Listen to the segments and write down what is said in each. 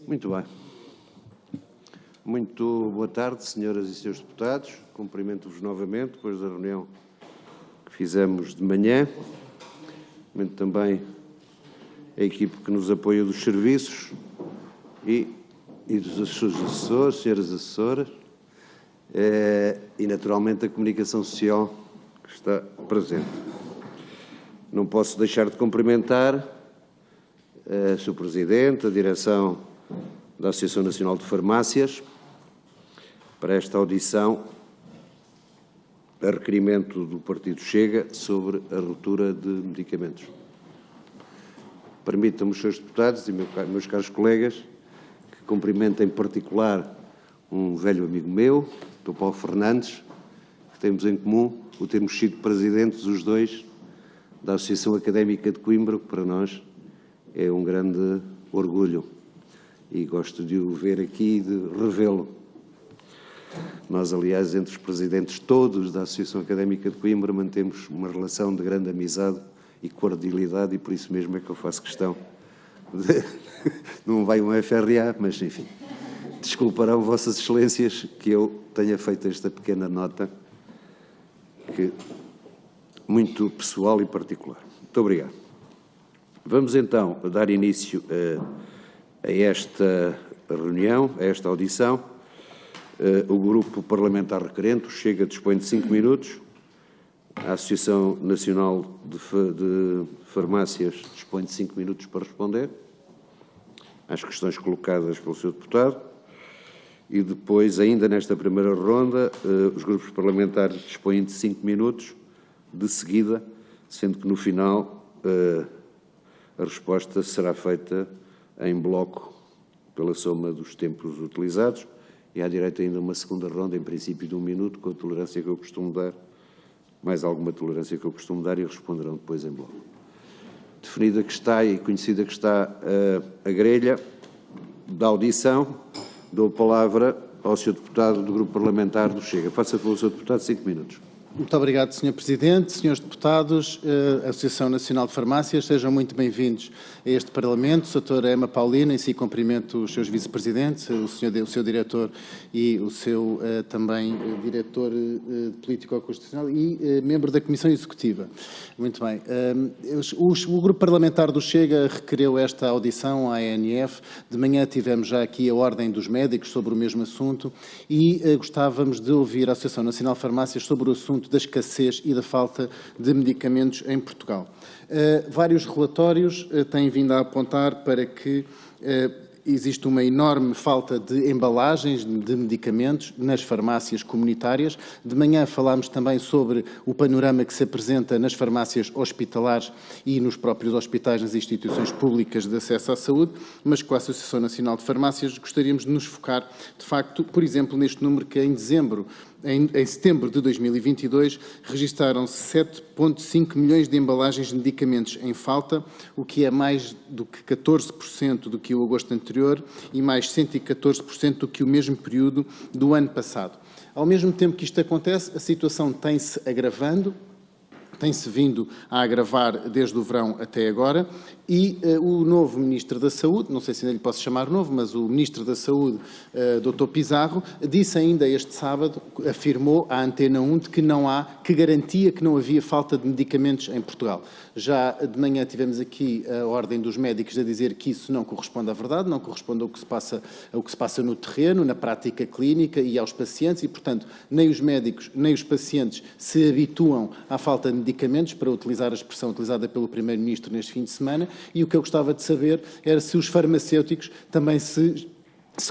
Muito bem. Muito boa tarde, senhoras e senhores deputados. Cumprimento-vos novamente, depois da reunião que fizemos de manhã. Cumprimento também a equipe que nos apoia dos serviços e dos seus assessores, senhoras assessoras, e naturalmente a comunicação social que está presente. Não posso deixar de cumprimentar o Sr. Presidente, a direção da Associação Nacional de Farmácias, para esta audição a requerimento do Partido Chega sobre a ruptura de medicamentos. Permitam-me, os senhores deputados e meus caros colegas, que cumprimento em particular um velho amigo meu, Dr. Paulo Fernandes, que temos em comum o termos sido presidentes, os dois, da Associação Académica de Coimbra, que para nós é um grande orgulho e gosto de o ver aqui e de revê-lo. Nós, aliás, entre os presidentes todos da Associação Académica de Coimbra, mantemos uma relação de grande amizade e cordialidade e por isso mesmo é que eu faço questão de... Não vai um FRA, mas enfim, desculparão Vossas Excelências que eu tenha feito esta pequena nota que muito pessoal e particular. Muito obrigado. Vamos então dar início a esta reunião, a esta audição. O Grupo Parlamentar Requerente, o Chega, dispõe de 5 minutos. A Associação Nacional de Farmácias dispõe de 5 minutos para responder às questões colocadas pelo Sr. Deputado. E depois, ainda nesta primeira ronda, os grupos parlamentares dispõem de 5 minutos de seguida, sendo que no final a resposta será feita em bloco pela soma dos tempos utilizados e à direita ainda uma segunda ronda, em princípio de 1 minuto, com a tolerância que eu costumo dar, mais alguma tolerância que eu costumo dar e responderão depois em bloco. Definida que está e conhecida que está a grelha da audição, dou a palavra ao Sr. Deputado do Grupo Parlamentar do Chega. Faça favor, Sr. Deputado, 5 minutos. Muito obrigado, Sr. Presidente, Srs. Deputados, Associação Nacional de Farmácias, sejam muito bem-vindos a este Parlamento. Sra. Emma Paulina, em si cumprimento os seus vice-presidentes, o seu diretor e o seu também diretor político-constitucional e membro da Comissão Executiva. Muito bem. O Grupo Parlamentar do Chega requereu esta audição à ANF. De manhã tivemos já aqui a ordem dos médicos sobre o mesmo assunto e gostávamos de ouvir a Associação Nacional de Farmácias sobre o assunto da escassez e da falta de medicamentos em Portugal. Vários relatórios têm vindo a apontar para que existe uma enorme falta de embalagens de medicamentos nas farmácias comunitárias. De manhã falámos também sobre o panorama que se apresenta nas farmácias hospitalares e nos próprios hospitais, nas instituições públicas de acesso à saúde, mas com a Associação Nacional de Farmácias gostaríamos de nos focar, de facto, por exemplo, neste número que em setembro de 2022, registaram-se 7,5 milhões de embalagens de medicamentos em falta, o que é mais do que 14% do que o agosto anterior e mais 114% do que o mesmo período do ano passado. Ao mesmo tempo que isto acontece, a situação tem-se agravando, tem-se vindo a agravar desde o verão até agora e o novo Ministro da Saúde, não sei se ainda lhe posso chamar novo, mas o Ministro da Saúde, Dr. Pizarro, disse ainda este sábado, afirmou à Antena 1 de que garantia que não havia falta de medicamentos em Portugal. Já de manhã tivemos aqui a ordem dos médicos a dizer que isso não corresponde à verdade, não corresponde ao que se passa no terreno, na prática clínica e aos pacientes e, portanto, nem os médicos nem os pacientes se habituam à falta de medicamentos, para utilizar a expressão utilizada pelo Primeiro-Ministro neste fim de semana, e o que eu gostava de saber era se os farmacêuticos também se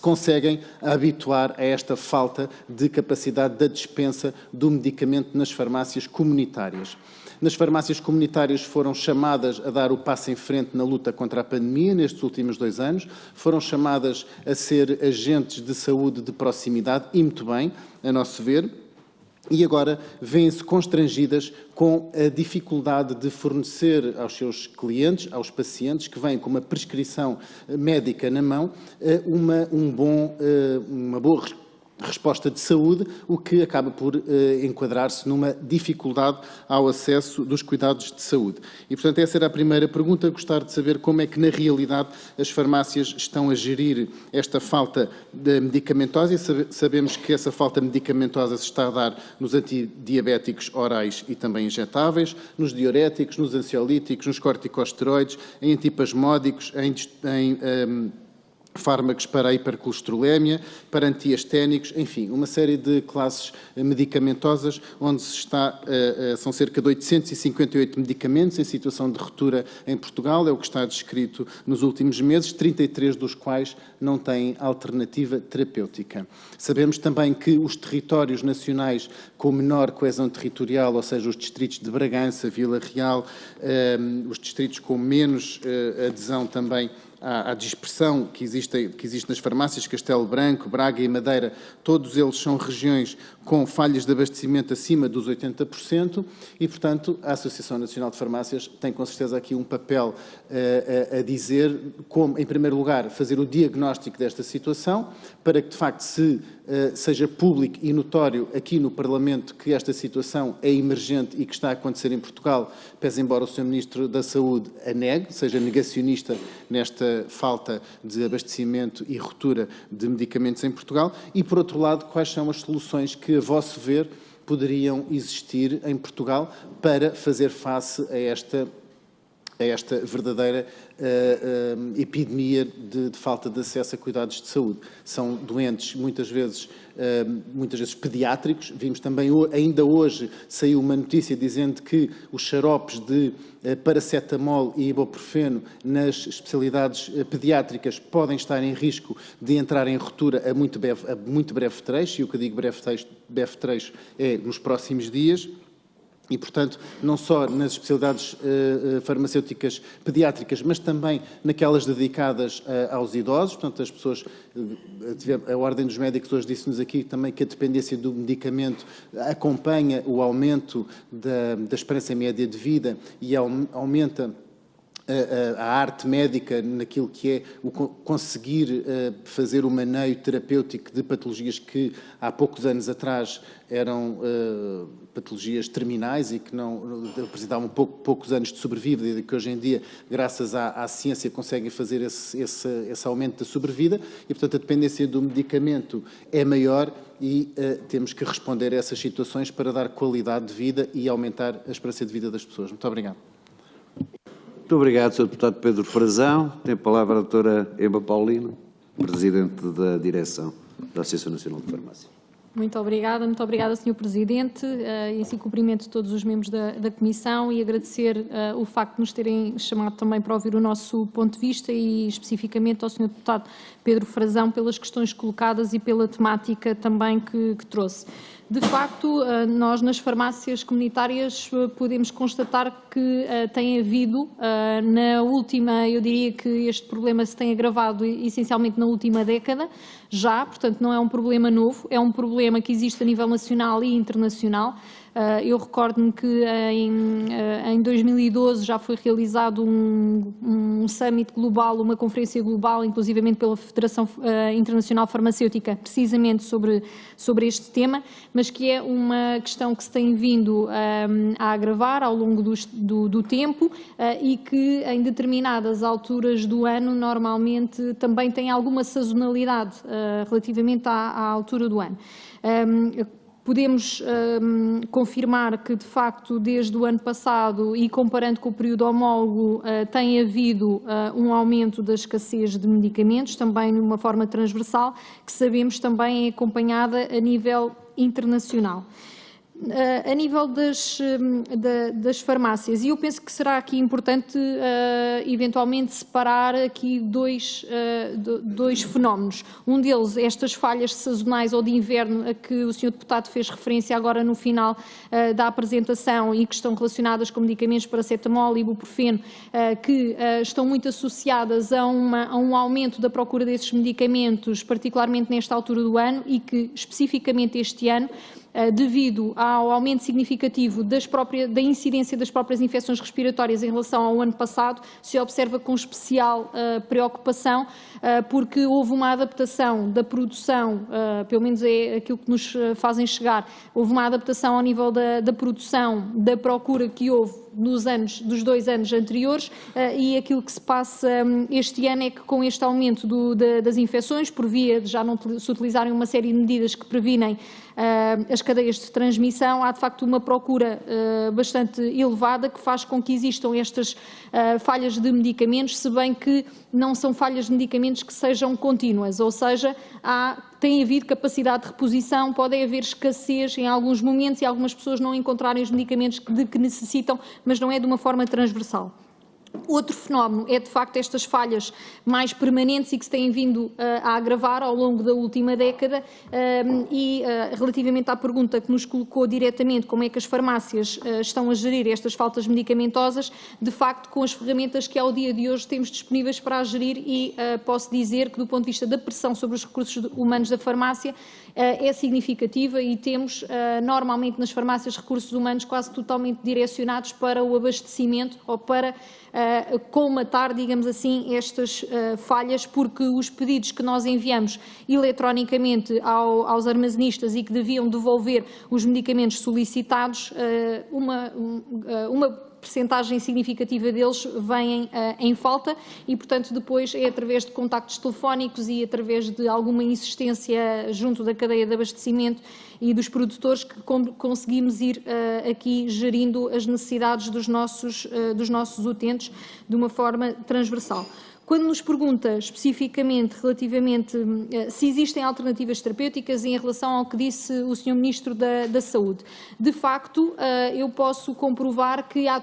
conseguem habituar a esta falta de capacidade da dispensa do medicamento nas farmácias comunitárias. Nas farmácias comunitárias foram chamadas a dar o passo em frente na luta contra a pandemia nestes últimos 2 anos, foram chamadas a ser agentes de saúde de proximidade, e muito bem, a nosso ver, e agora vêm-se constrangidas com a dificuldade de fornecer aos seus clientes, aos pacientes, que vêm com uma prescrição médica na mão, uma boa resposta de saúde, o que acaba por enquadrar-se numa dificuldade ao acesso dos cuidados de saúde. E, portanto, essa era a primeira pergunta. Gostava de saber como é que, na realidade, as farmácias estão a gerir esta falta de medicamentosa, e sabemos que essa falta medicamentosa se está a dar nos antidiabéticos orais e também injetáveis, nos diuréticos, nos ansiolíticos, nos corticosteroides, em antipasmódicos, em fármacos para a hipercolesterolemia, para antiesténicos, enfim, uma série de classes medicamentosas onde são cerca de 858 medicamentos em situação de ruptura em Portugal, é o que está descrito nos últimos meses, 33 dos quais não têm alternativa terapêutica. Sabemos também que os territórios nacionais com menor coesão territorial, ou seja, os distritos de Bragança, Vila Real, os distritos com menos adesão também à dispersão que existe nas farmácias, Castelo Branco, Braga e Madeira, todos eles são regiões com falhas de abastecimento acima dos 80% e, portanto, a Associação Nacional de Farmácias tem com certeza aqui um papel a dizer como, em primeiro lugar, fazer o diagnóstico desta situação, para que, de facto, seja público e notório aqui no Parlamento que esta situação é emergente e que está a acontecer em Portugal, pese embora o Sr. Ministro da Saúde a negue, seja negacionista nesta falta de abastecimento e ruptura de medicamentos em Portugal, e, por outro lado, quais são as soluções que, a vosso ver, poderiam existir em Portugal para fazer face a esta verdadeira epidemia de falta de acesso a cuidados de saúde. São doentes, muitas vezes pediátricos. Vimos também, ainda hoje, saiu uma notícia dizendo que os xaropes de paracetamol e ibuprofeno nas especialidades pediátricas podem estar em risco de entrar em ruptura a muito breve trecho, e o que eu digo breve trecho é nos próximos dias. E, portanto, não só nas especialidades farmacêuticas pediátricas, mas também naquelas dedicadas aos idosos. Portanto, as pessoas, a Ordem dos Médicos hoje disse-nos aqui também que a dependência do medicamento acompanha o aumento da esperança média de vida e aumenta a arte médica naquilo que é o conseguir fazer o maneio terapêutico de patologias que há poucos anos atrás eram patologias terminais e que não precisavam poucos anos de sobrevida, e que hoje em dia, graças à ciência, conseguem fazer esse aumento da sobrevida, e, portanto, a dependência do medicamento é maior e temos que responder a essas situações para dar qualidade de vida e aumentar a esperança de vida das pessoas. Muito obrigado. Muito obrigado, Sr. Deputado Pedro Frazão. Tem a palavra a doutora Ema Paulino, Presidente da Direção da Associação Nacional de Farmácia. Muito obrigada, Sr. Presidente, e assim cumprimento todos os membros da Comissão e agradecer o facto de nos terem chamado também para ouvir o nosso ponto de vista e especificamente ao Sr. Deputado Pedro Frazão pelas questões colocadas e pela temática também que trouxe. De facto, nós nas farmácias comunitárias podemos constatar que tem havido, eu diria que este problema se tem agravado essencialmente na última década, portanto não é um problema novo, é um problema que existe a nível nacional e internacional. Eu recordo-me que em 2012 já foi realizado um summit global, uma conferência global, inclusivamente pela Federação Internacional Farmacêutica, precisamente sobre este tema, mas que é uma questão que se tem vindo a agravar ao longo do tempo e que em determinadas alturas do ano normalmente também tem alguma sazonalidade relativamente à altura do ano. Podemos confirmar que, de facto, desde o ano passado e comparando com o período homólogo, tem havido um aumento da escassez de medicamentos, também de uma forma transversal, que sabemos também é acompanhada a nível internacional. A nível das farmácias, e eu penso que será aqui importante eventualmente separar aqui dois fenómenos. Um deles, estas falhas sazonais ou de inverno a que o Sr. Deputado fez referência agora no final da apresentação e que estão relacionadas com medicamentos paracetamol e ibuprofeno, que estão muito associadas a um aumento da procura desses medicamentos, particularmente nesta altura do ano, e que especificamente este ano devido ao aumento significativo da incidência das próprias infecções respiratórias em relação ao ano passado, se observa com especial preocupação, porque houve uma adaptação da produção, pelo menos é aquilo que nos fazem chegar, houve uma adaptação ao nível da produção, da procura que houve dos 2 anos anteriores, e aquilo que se passa este ano é que, com este aumento das infecções, por via de já não se utilizarem uma série de medidas que previnem as cadeias de transmissão, há de facto uma procura bastante elevada que faz com que existam estas falhas de medicamentos, se bem que não são falhas de medicamentos que sejam contínuas, ou seja, tem havido capacidade de reposição, pode haver escassez em alguns momentos e algumas pessoas não encontrarem os medicamentos de que necessitam, mas não é de uma forma transversal. Outro fenómeno é, de facto, estas falhas mais permanentes e que se têm vindo a agravar ao longo da última década, e relativamente à pergunta que nos colocou diretamente, como é que as farmácias estão a gerir estas faltas medicamentosas, de facto, com as ferramentas que ao dia de hoje temos disponíveis para a gerir, e posso dizer que, do ponto de vista da pressão sobre os recursos humanos da farmácia, é significativa, e temos normalmente nas farmácias recursos humanos quase totalmente direcionados para o abastecimento ou para colmatar, digamos assim, estas falhas, porque os pedidos que nós enviamos eletronicamente aos armazenistas e que deviam devolver os medicamentos solicitados, uma percentagem significativa deles vêm em falta, e, portanto, depois é através de contactos telefónicos e através de alguma insistência junto da cadeia de abastecimento e dos produtores que conseguimos ir aqui gerindo as necessidades dos nossos utentes de uma forma transversal. Quando nos pergunta especificamente relativamente se existem alternativas terapêuticas em relação ao que disse o Sr. Ministro da Saúde, de facto, eu posso comprovar que há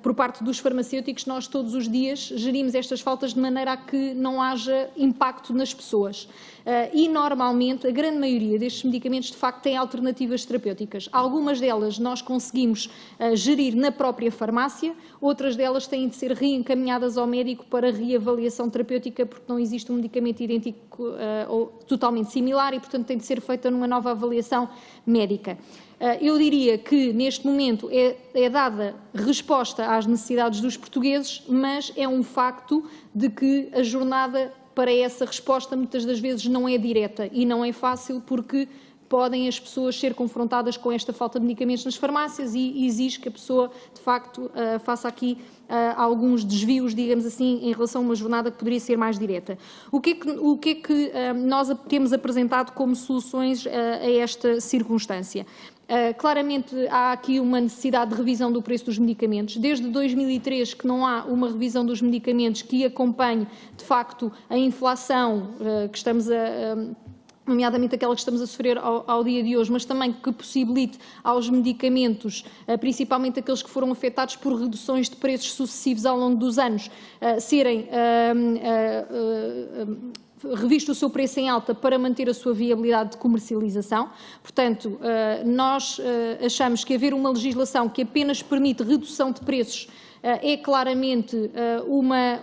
por parte dos farmacêuticos, nós todos os dias gerimos estas faltas de maneira a que não haja impacto nas pessoas. E, normalmente, a grande maioria destes medicamentos, de facto, têm alternativas terapêuticas. Algumas delas nós conseguimos gerir na própria farmácia, outras delas têm de ser reencaminhadas ao médico para reavaliação terapêutica, porque não existe um medicamento idêntico ou totalmente similar e, portanto, tem de ser feita numa nova avaliação médica. Eu diria que, neste momento, é dada resposta às necessidades dos portugueses, mas é um facto de que a jornada para essa resposta muitas das vezes não é direta e não é fácil, porque podem as pessoas ser confrontadas com esta falta de medicamentos nas farmácias e exige que a pessoa, de facto, faça aqui alguns desvios, digamos assim, em relação a uma jornada que poderia ser mais direta. O que é que nós temos apresentado como soluções a esta circunstância? Claramente há aqui uma necessidade de revisão do preço dos medicamentos. Desde 2003 que não há uma revisão dos medicamentos que acompanhe, de facto, a inflação que estamos nomeadamente aquela que estamos a sofrer ao dia de hoje, mas também que possibilite aos medicamentos, principalmente aqueles que foram afetados por reduções de preços sucessivos ao longo dos anos, serem revisto o seu preço em alta para manter a sua viabilidade de comercialização. Portanto, nós achamos que haver uma legislação que apenas permite redução de preços é claramente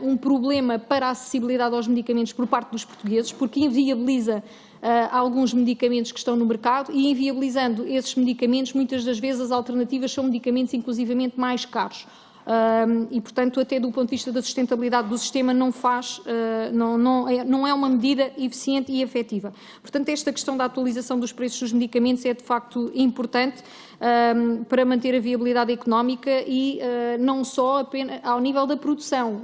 um problema para a acessibilidade aos medicamentos por parte dos portugueses, porque inviabiliza alguns medicamentos que estão no mercado, e inviabilizando esses medicamentos, muitas das vezes as alternativas são medicamentos inclusivamente mais caros. E, portanto, até do ponto de vista da sustentabilidade do sistema, não é uma medida eficiente e efetiva. Portanto, esta questão da atualização dos preços dos medicamentos é, de facto, importante para manter a viabilidade económica e não só apenas ao nível da produção.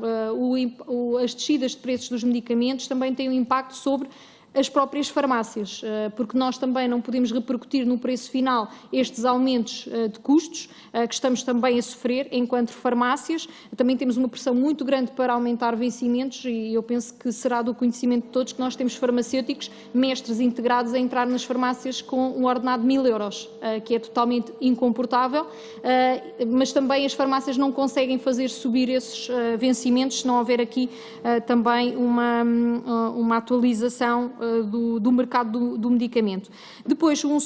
As descidas de preços dos medicamentos também têm um impacto sobre as próprias farmácias, porque nós também não podemos repercutir no preço final estes aumentos de custos que estamos também a sofrer enquanto farmácias. Também temos uma pressão muito grande para aumentar vencimentos e eu penso que será do conhecimento de todos que nós temos farmacêuticos, mestres integrados a entrar nas farmácias com um ordenado de 1.000 euros, que é totalmente incomportável, mas também as farmácias não conseguem fazer subir esses vencimentos se não houver aqui também uma atualização do mercado do medicamento. Depois, uma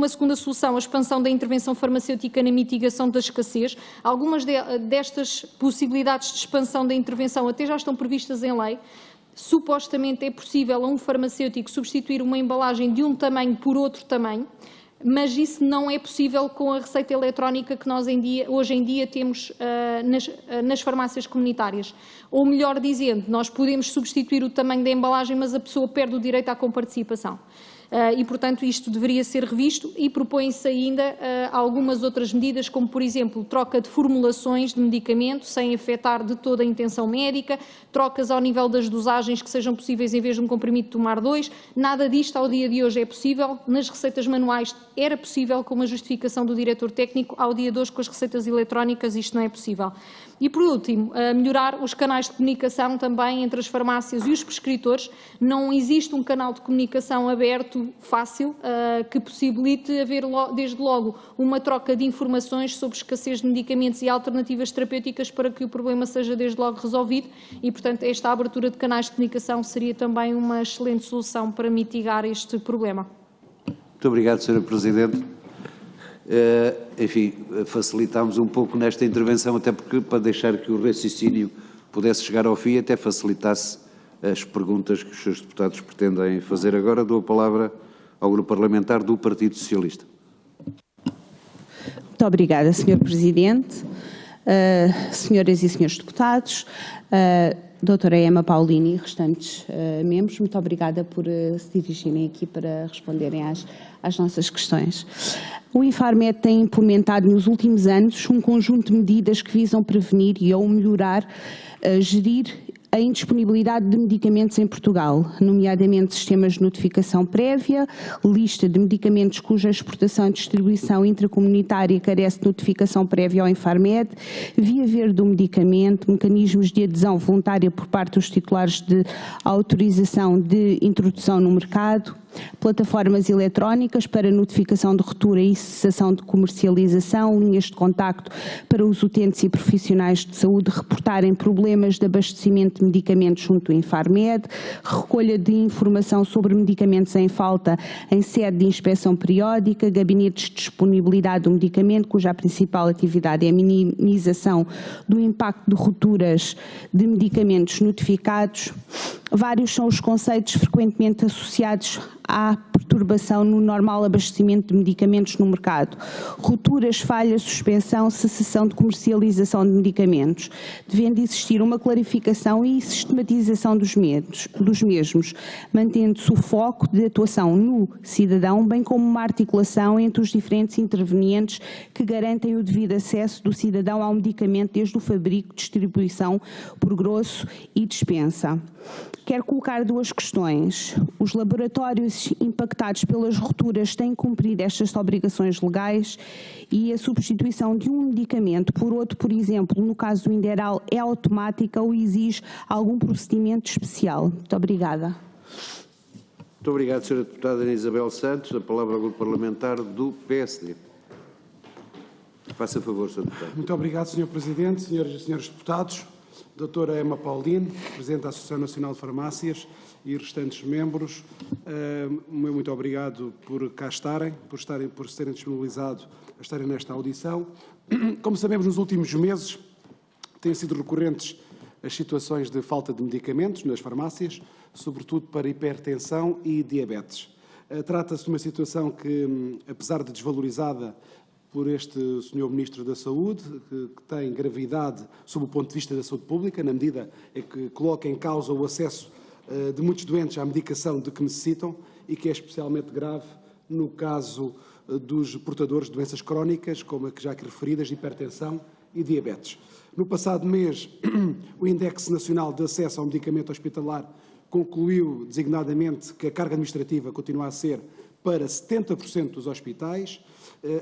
segunda solução, a expansão da intervenção farmacêutica na mitigação da escassez. Algumas destas possibilidades de expansão da intervenção até já estão previstas em lei. supostamente é possível a um farmacêutico substituir uma embalagem de um tamanho por outro tamanho, mas isso não é possível com a receita eletrónica que nós hoje em dia temos nas farmácias comunitárias. Ou melhor dizendo, nós podemos substituir o tamanho da embalagem, mas a pessoa perde o direito à comparticipação. E, portanto, isto deveria ser revisto e propõe-se ainda algumas outras medidas, como, por exemplo, troca de formulações de medicamento sem afetar de toda a intenção médica, trocas ao nível das dosagens que sejam possíveis em vez de um comprimido tomar 2. Nada disto ao dia de hoje é possível. Nas receitas manuais era possível com uma justificação do diretor técnico, ao dia de hoje com as receitas eletrónicas isto não é possível. E, por último, melhorar os canais de comunicação também entre as farmácias e os prescritores. Não existe um canal de comunicação aberto, fácil, que possibilite haver, desde logo, uma troca de informações sobre escassez de medicamentos e alternativas terapêuticas para que o problema seja, desde logo, resolvido. E, portanto, esta abertura de canais de comunicação seria também uma excelente solução para mitigar este problema. Muito obrigado, Sra. Presidente. Enfim, facilitámos um pouco nesta intervenção, até porque para deixar que o raciocínio pudesse chegar ao fim, até facilitasse as perguntas que os seus deputados pretendem fazer. Agora dou a palavra ao Grupo Parlamentar do Partido Socialista. Muito obrigada, Sr. Presidente, senhoras e senhores deputados, doutora Emma Paulini e restantes membros, muito obrigada por se dirigirem aqui para responderem às nossas questões. O Infarmed tem implementado nos últimos anos um conjunto de medidas que visam prevenir e ou melhorar, gerir a indisponibilidade de medicamentos em Portugal, nomeadamente sistemas de notificação prévia, lista de medicamentos cuja exportação e distribuição intracomunitária carece de notificação prévia ao Infarmed, via verde do medicamento, mecanismos de adesão voluntária por parte dos titulares de autorização de introdução no mercado, plataformas eletrónicas para notificação de ruptura e cessação de comercialização, linhas de contacto para os utentes e profissionais de saúde reportarem problemas de abastecimento de medicamentos junto ao Infarmed, recolha de informação sobre medicamentos em falta em sede de inspeção periódica, gabinetes de disponibilidade do medicamento, cuja principal atividade é a minimização do impacto de rupturas de medicamentos notificados. Vários são os conceitos frequentemente associados à perturbação no normal abastecimento de medicamentos no mercado. Rupturas, falhas, suspensão, cessação de comercialização de medicamentos. Devendo existir uma clarificação e sistematização dos mesmos, mantendo-se o foco de atuação no cidadão, bem como uma articulação entre os diferentes intervenientes que garantem o devido acesso do cidadão ao medicamento desde o fabrico, distribuição por grosso e dispensa. Quero colocar duas questões. Os laboratórios impactados pelas rupturas têm cumprido estas obrigações legais e a substituição de um medicamento por outro, por exemplo, no caso do Inderal, é automática ou exige algum procedimento especial? Muito obrigada. Muito obrigado, Sra. Deputada Ana Isabel Santos. A palavra ao Grupo Parlamentar do PSD. Faça favor, Sra. Deputada. Muito obrigado, Sr. Presidente, senhoras e senhores deputados. Doutora Emma Paulini, Presidente da Associação Nacional de Farmácias e restantes membros, muito obrigado por cá estarem, por se terem disponibilizado a estarem nesta audição. Como sabemos, nos últimos meses têm sido recorrentes as situações de falta de medicamentos nas farmácias, sobretudo para hipertensão e diabetes. Trata-se de uma situação que, apesar de desvalorizada por este Sr. Ministro da Saúde, que tem gravidade sob o ponto de vista da saúde pública, na medida em que coloca em causa o acesso de muitos doentes à medicação de que necessitam e que é especialmente grave no caso dos portadores de doenças crónicas, como a que já aqui referidas, de hipertensão e diabetes. No passado mês, o Índice Nacional de Acesso ao Medicamento Hospitalar concluiu designadamente que a carga administrativa continua a ser para 70% dos hospitais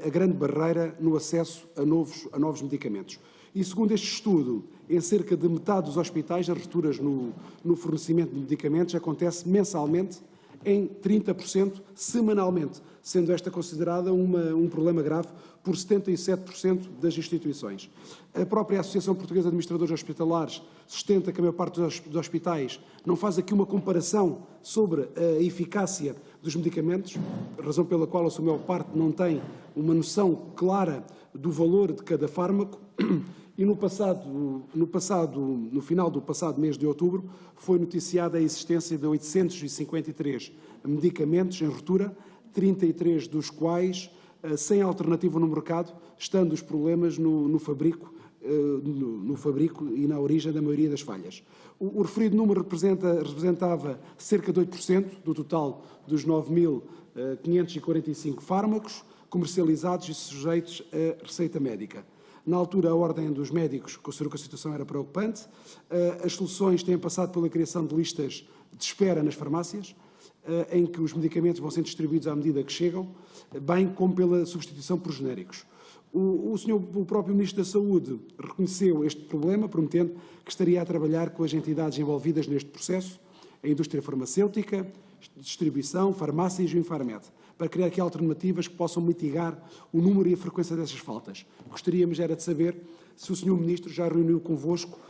a grande barreira no acesso a novos medicamentos. E, segundo este estudo, em cerca de metade dos hospitais, as rupturas no fornecimento de medicamentos acontece mensalmente, em 30% semanalmente, sendo esta considerada um problema grave por 77% das instituições. A própria Associação Portuguesa de Administradores Hospitalares sustenta que a maior parte dos hospitais não faz aqui uma comparação sobre a eficácia dos medicamentos, razão pela qual a sua maior parte não tem uma noção clara do valor de cada fármaco E no final do passado mês de outubro, foi noticiada a existência de 853 medicamentos em ruptura, 33 dos quais sem alternativa no mercado, estando os problemas no fabrico e na origem da maioria das falhas. O referido número representava cerca de 8% do total dos 9.545 fármacos comercializados e sujeitos a receita médica. Na altura, a Ordem dos Médicos considerou que a situação era preocupante. As soluções têm passado pela criação de listas de espera nas farmácias, em que os medicamentos vão sendo distribuídos à medida que chegam, bem como pela substituição por genéricos. O próprio Ministro da Saúde reconheceu este problema, prometendo que estaria a trabalhar com as entidades envolvidas neste processo, a indústria farmacêutica, distribuição, farmácias e o Infarmed, para criar aqui alternativas que possam mitigar o número e a frequência dessas faltas. Gostaríamos era de saber se o Sr. Ministro já reuniu convosco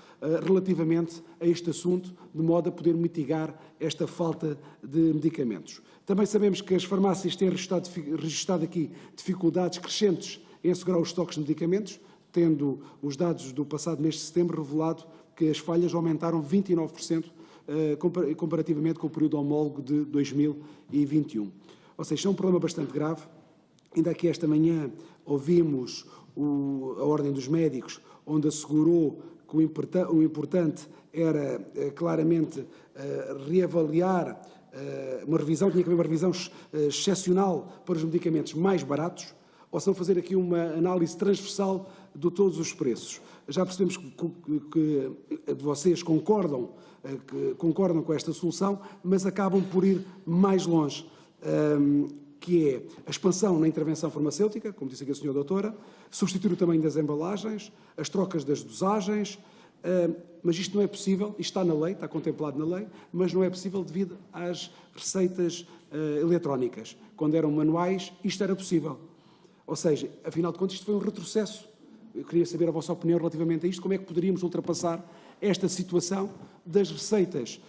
relativamente a este assunto, de modo a poder mitigar esta falta de medicamentos. Também sabemos que as farmácias têm registrado aqui dificuldades crescentes em assegurar os estoques de medicamentos, tendo os dados do passado mês de setembro revelado que as falhas aumentaram 29% comparativamente com o período homólogo de 2021. Ou seja, é um problema bastante grave. Ainda aqui esta manhã ouvimos a Ordem dos Médicos, onde assegurou que o importante era claramente reavaliar tinha que haver uma revisão excepcional para os medicamentos mais baratos, ou se não fazer aqui uma análise transversal de todos os preços. Já percebemos que vocês concordam com esta solução, mas acabam por ir mais longe, que é a expansão na intervenção farmacêutica, como disse aqui a senhora doutora, substituir o tamanho das embalagens, as trocas das dosagens, mas isto não é possível, isto está na lei, está contemplado na lei, mas não é possível devido às receitas eletrónicas. Quando eram manuais, isto era possível. Ou seja, afinal de contas, isto foi um retrocesso. Eu queria saber a vossa opinião relativamente a isto, como é que poderíamos ultrapassar esta situação das receitas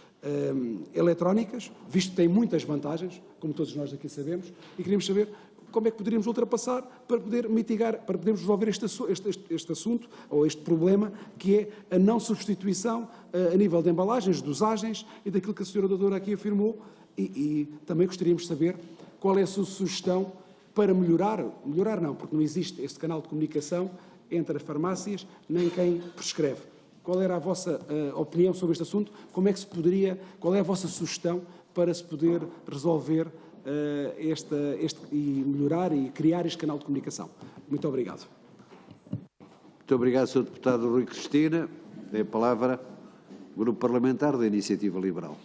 eletrónicas, visto que tem muitas vantagens, como todos nós aqui sabemos, e queríamos saber como é que poderíamos ultrapassar para poder mitigar, para podermos resolver este assunto, ou este problema, que é a não substituição a nível de embalagens, dosagens e daquilo que a senhora doutora aqui afirmou, e também gostaríamos de saber qual é a sua sugestão para melhorar não, porque não existe este canal de comunicação entre as farmácias, nem quem prescreve. Qual era a vossa opinião sobre este assunto? Qual é a vossa sugestão para se poder resolver e melhorar e criar este canal de comunicação? Muito obrigado. Muito obrigado, Sr. Deputado Rui Cristina. Tem a palavra o Grupo Parlamentar da Iniciativa Liberal.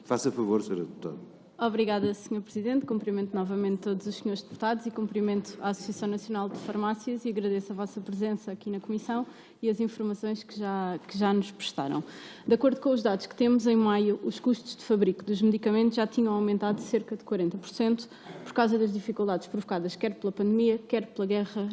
Faça favor, Sra. Deputada. Obrigada, Sr. Presidente. Cumprimento novamente todos os senhores deputados e cumprimento a Associação Nacional de Farmácias e agradeço a vossa presença aqui na Comissão e as informações que já nos prestaram. De acordo com os dados que temos, em maio, os custos de fabrico dos medicamentos já tinham aumentado cerca de 40% por causa das dificuldades provocadas quer pela pandemia, quer pela guerra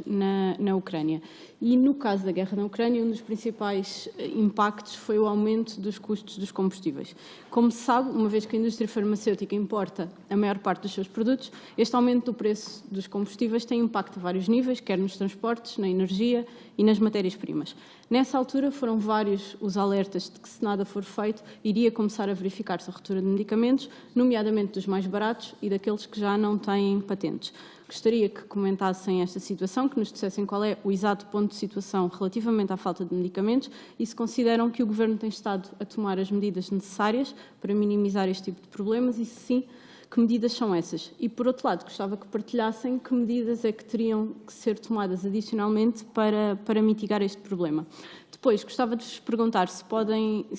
na Ucrânia. E no caso da guerra na Ucrânia, um dos principais impactos foi o aumento dos custos dos combustíveis. Como se sabe, uma vez que a indústria farmacêutica importa a maior parte dos seus produtos, este aumento do preço dos combustíveis tem impacto a vários níveis, quer nos transportes, na energia e nas matérias-primas. Nessa altura foram vários os alertas de que, se nada for feito, iria começar a verificar-se a ruptura de medicamentos, nomeadamente dos mais baratos e daqueles que já não têm patentes. Gostaria que comentassem esta situação, que nos dissessem qual é o exato ponto de situação relativamente à falta de medicamentos e se consideram que o Governo tem estado a tomar as medidas necessárias para minimizar este tipo de problemas e, se sim, que medidas são essas? E, por outro lado, gostava que partilhassem que medidas é que teriam que ser tomadas adicionalmente para mitigar este problema. Depois, gostava de vos perguntar se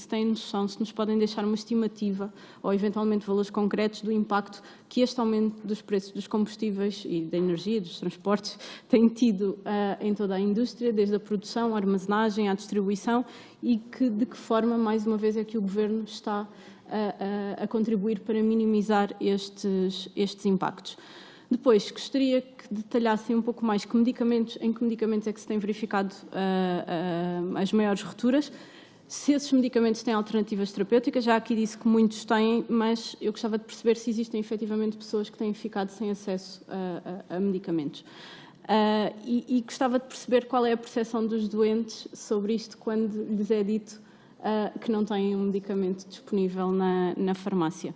têm noção, se nos podem deixar uma estimativa ou, eventualmente, valores concretos do impacto que este aumento dos preços dos combustíveis e da energia, dos transportes, tem tido em toda a indústria, desde a produção, a armazenagem, à distribuição e de que forma, mais uma vez, é que o Governo está a contribuir para minimizar estes impactos. Depois, gostaria que detalhassem um pouco mais em que medicamentos é que se têm verificado as maiores rupturas, se esses medicamentos têm alternativas terapêuticas. Já aqui disse que muitos têm, mas eu gostava de perceber se existem efetivamente pessoas que têm ficado sem acesso a medicamentos. E gostava de perceber qual é a percepção dos doentes sobre isto quando lhes é dito que não têm um medicamento disponível na farmácia.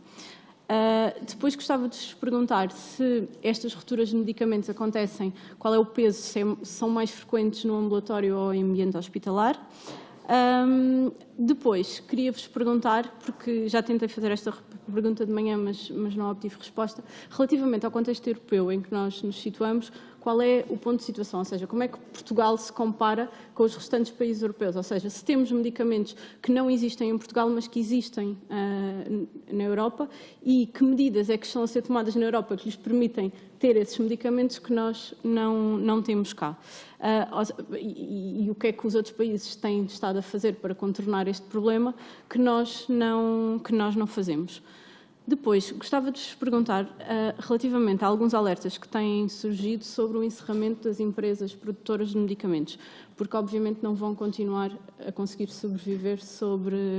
Depois gostava de vos perguntar se estas rupturas de medicamentos acontecem, qual é o peso, se são mais frequentes no ambulatório ou em ambiente hospitalar. Depois, queria-vos perguntar, porque já tentei fazer esta pergunta de manhã, mas não obtive resposta, relativamente ao contexto europeu em que nós nos situamos, qual é o ponto de situação? Ou seja, como é que Portugal se compara com os restantes países europeus? Ou seja, se temos medicamentos que não existem em Portugal, mas que existem na Europa, e que medidas é que estão a ser tomadas na Europa que lhes permitem ter esses medicamentos que nós não temos cá? E o que é que os outros países têm estado a fazer para contornar este problema que nós não fazemos? Depois, gostava de vos perguntar relativamente a alguns alertas que têm surgido sobre o encerramento das empresas produtoras de medicamentos, porque obviamente não vão continuar a conseguir sobreviver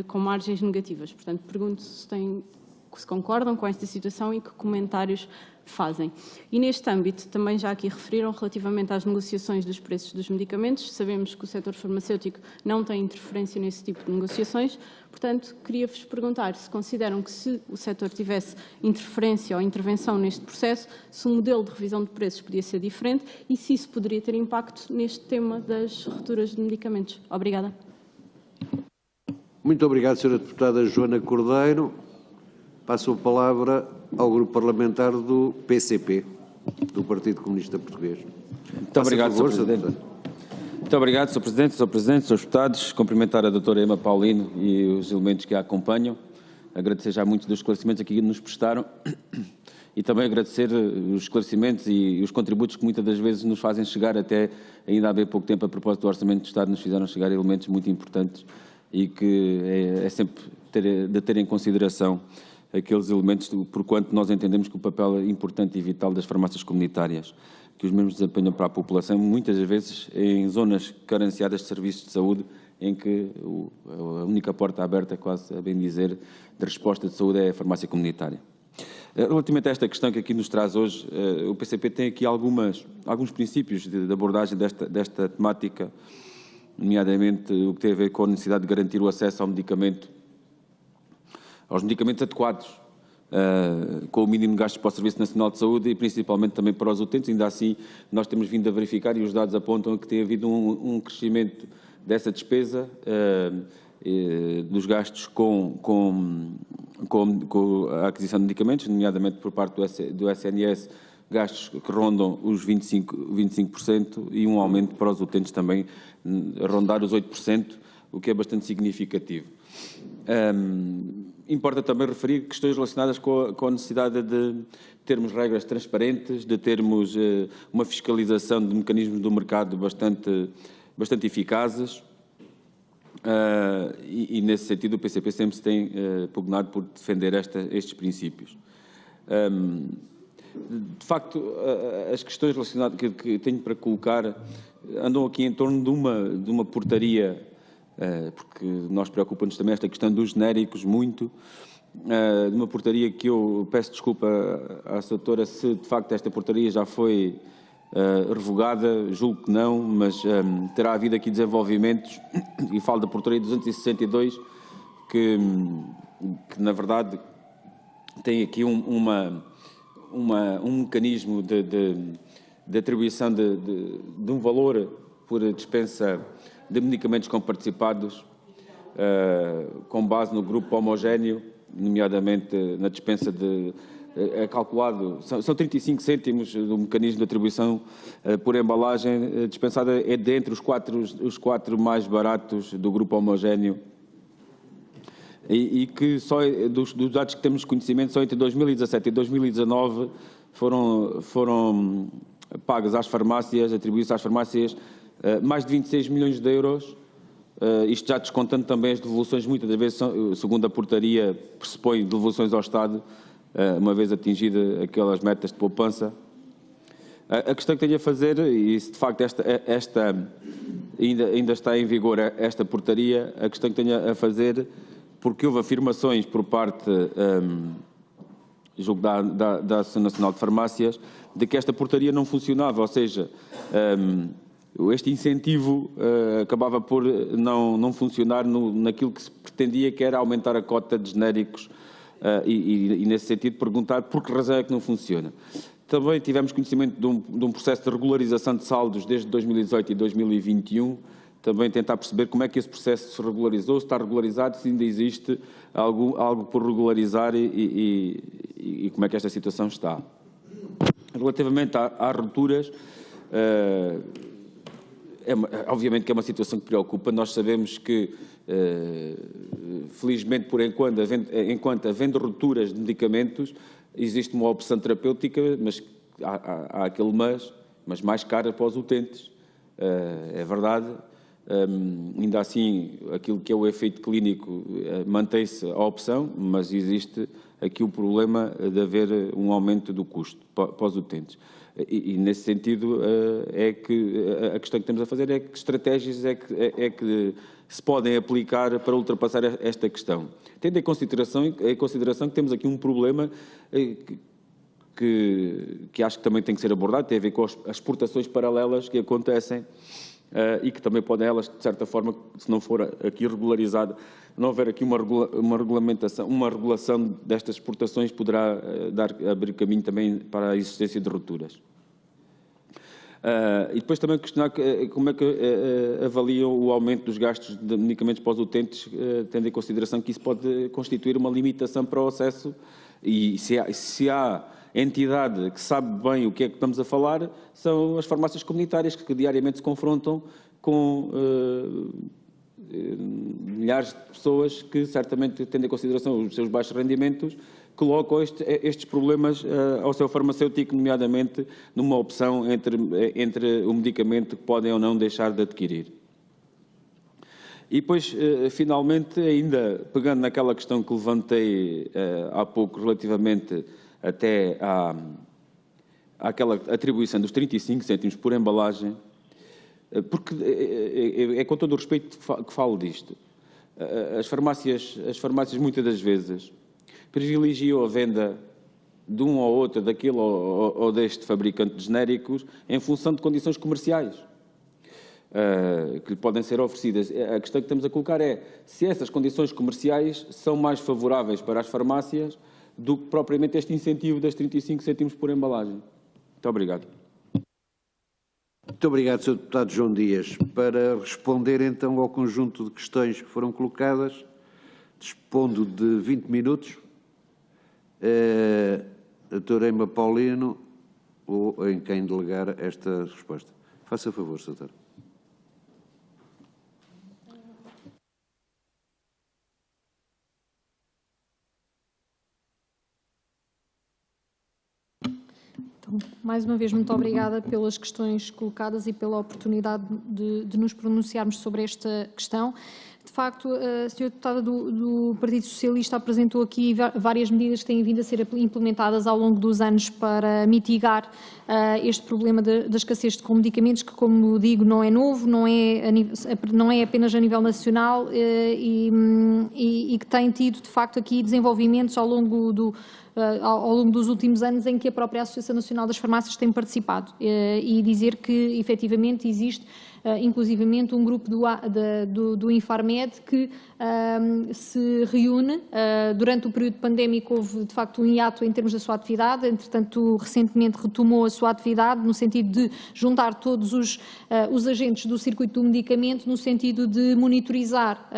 com margens negativas. Portanto, pergunto se concordam com esta situação e que comentários fazem. E neste âmbito, também já aqui referiram relativamente às negociações dos preços dos medicamentos. Sabemos que o setor farmacêutico não tem interferência nesse tipo de negociações. Portanto, queria-vos perguntar se consideram que se o setor tivesse interferência ou intervenção neste processo, se o modelo de revisão de preços podia ser diferente e se isso poderia ter impacto neste tema das rupturas de medicamentos. Obrigada. Muito obrigado, Sra. Deputada Joana Cordeiro. Passo a palavra ao Grupo Parlamentar do PCP, do Partido Comunista Português. Muito obrigado, Sr. Presidente. Muito obrigado, Sr. Presidente, Srs. Deputados. Cumprimentar a doutora Emma Paulino e os elementos que a acompanham. Agradecer já muitos dos esclarecimentos aqui que nos prestaram e também agradecer os esclarecimentos e os contributos que muitas das vezes nos fazem chegar, até ainda há bem pouco tempo, a propósito do Orçamento do Estado, nos fizeram chegar elementos muito importantes e que é sempre de ter em consideração aqueles elementos, porquanto nós entendemos que o papel importante e vital das farmácias comunitárias, que os mesmos desempenham para a população, muitas das vezes em zonas carenciadas de serviços de saúde, em que a única porta aberta, quase a bem dizer, de resposta de saúde é a farmácia comunitária. Relativamente a esta questão que aqui nos traz hoje, o PCP tem aqui alguns princípios de abordagem desta temática, nomeadamente o que tem a ver com a necessidade de garantir o acesso aos medicamentos adequados, com o mínimo de gastos para o Serviço Nacional de Saúde e principalmente também para os utentes. Ainda assim, nós temos vindo a verificar e os dados apontam que tem havido um crescimento dessa despesa, dos gastos com a aquisição de medicamentos, nomeadamente por parte do SNS, gastos que rondam os 25% e um aumento para os utentes também a rondar os 8%, o que é bastante significativo. Importa também referir questões relacionadas com a necessidade de termos regras transparentes, de termos uma fiscalização de mecanismos do mercado bastante eficazes, e nesse sentido o PCP sempre se tem pugnado por defender estes princípios. De facto, as questões relacionadas que tenho para colocar andam aqui em torno de uma portaria, porque nós preocupa-nos também esta questão dos genéricos muito, de uma portaria que eu peço desculpa à doutora se de facto esta portaria já foi revogada, julgo que não, mas terá havido aqui desenvolvimentos, e falo da portaria 262, que na verdade tem aqui um mecanismo de atribuição de um valor por dispensa de medicamentos comparticipados, com base no grupo homogéneo, nomeadamente na dispensa é calculado, são 35 cêntimos do mecanismo de atribuição por embalagem dispensada, é dentre os quatro mais baratos do grupo homogéneo, e que só dos dados que temos conhecimento, só entre 2017 e 2019 foram pagas às farmácias, atribuídos às farmácias, mais de 26 milhões de euros, isto já descontando também as devoluções, muitas das vezes, segundo a portaria, pressupõe devoluções ao Estado, uma vez atingida aquelas metas de poupança. A questão que tenho a fazer, e se de facto esta ainda está em vigor esta portaria, a questão que tenho a fazer, porque houve afirmações por parte julgo da Associação Nacional de Farmácias, de que esta portaria não funcionava, ou seja, este incentivo acabava por não funcionar naquilo que se pretendia, que era aumentar a cota de genéricos, e nesse sentido perguntar por que razão é que não funciona. Também tivemos conhecimento de um processo de regularização de saldos desde 2018 e 2021, também tentar perceber como é que esse processo se regularizou, se está regularizado, se ainda existe algo por regularizar e como é que esta situação está. Relativamente às rupturas, obviamente que é uma situação que preocupa. Nós sabemos que, felizmente, por enquanto havendo rupturas de medicamentos, existe uma opção terapêutica, mas há aquele mas mais cara para os utentes. É verdade. Ainda assim, aquilo que é o efeito clínico mantém-se a opção, mas existe aqui o problema de haver um aumento do custo para os utentes. E nesse sentido, é que a questão que temos a fazer é que estratégias é que se podem aplicar para ultrapassar esta questão. Tendo em consideração que temos aqui um problema que acho que também tem que ser abordado, tem a ver com as exportações paralelas que acontecem e que também podem elas, de certa forma, se não for aqui regularizada, não houver aqui uma regulamentação, uma regulação destas exportações, poderá abrir caminho também para a existência de rupturas. E depois também questionar como é que avaliam o aumento dos gastos de medicamentos para os utentes, tendo em consideração que isso pode constituir uma limitação para o acesso, e se há entidade que sabe bem o que é que estamos a falar, são as farmácias comunitárias, que diariamente se confrontam com milhares de pessoas que, certamente, tendo em consideração os seus baixos rendimentos, colocam estes problemas ao seu farmacêutico, nomeadamente numa opção entre o medicamento que podem ou não deixar de adquirir. E depois, finalmente, ainda pegando naquela questão que levantei há pouco relativamente até àquela atribuição dos 35 cêntimos por embalagem, porque é com todo o respeito que falo disto. As farmácias muitas das vezes privilegiam a venda de um ou outro, daquele ou deste fabricante de genéricos, em função de condições comerciais que lhe podem ser oferecidas. A questão que temos a colocar é se essas condições comerciais são mais favoráveis para as farmácias do que propriamente este incentivo das 35 cêntimos por embalagem. Muito obrigado. Muito obrigado, Sr. Deputado João Dias. Para responder então ao conjunto de questões que foram colocadas, dispondo de 20 minutos. A doutora Ema Paulino, ou em quem delegar esta resposta. Faça favor, Sr. Doutor. Então, mais uma vez, muito obrigada pelas questões colocadas e pela oportunidade de nos pronunciarmos sobre esta questão. De facto, a senhora deputada do Partido Socialista apresentou aqui várias medidas que têm vindo a ser implementadas ao longo dos anos para mitigar este problema da escassez de medicamentos, que, como digo, não é novo, não é apenas a nível nacional e que tem tido, de facto, aqui desenvolvimentos ao longo dos últimos anos em que a própria Associação Nacional das Farmácias tem participado, e dizer que, efetivamente, existe inclusivamente um grupo do Infarmed que se reúne. Durante o período pandémico houve, de facto, um hiato em termos da sua atividade, entretanto, recentemente retomou a sua atividade no sentido de juntar todos os agentes do circuito do medicamento, no sentido de monitorizar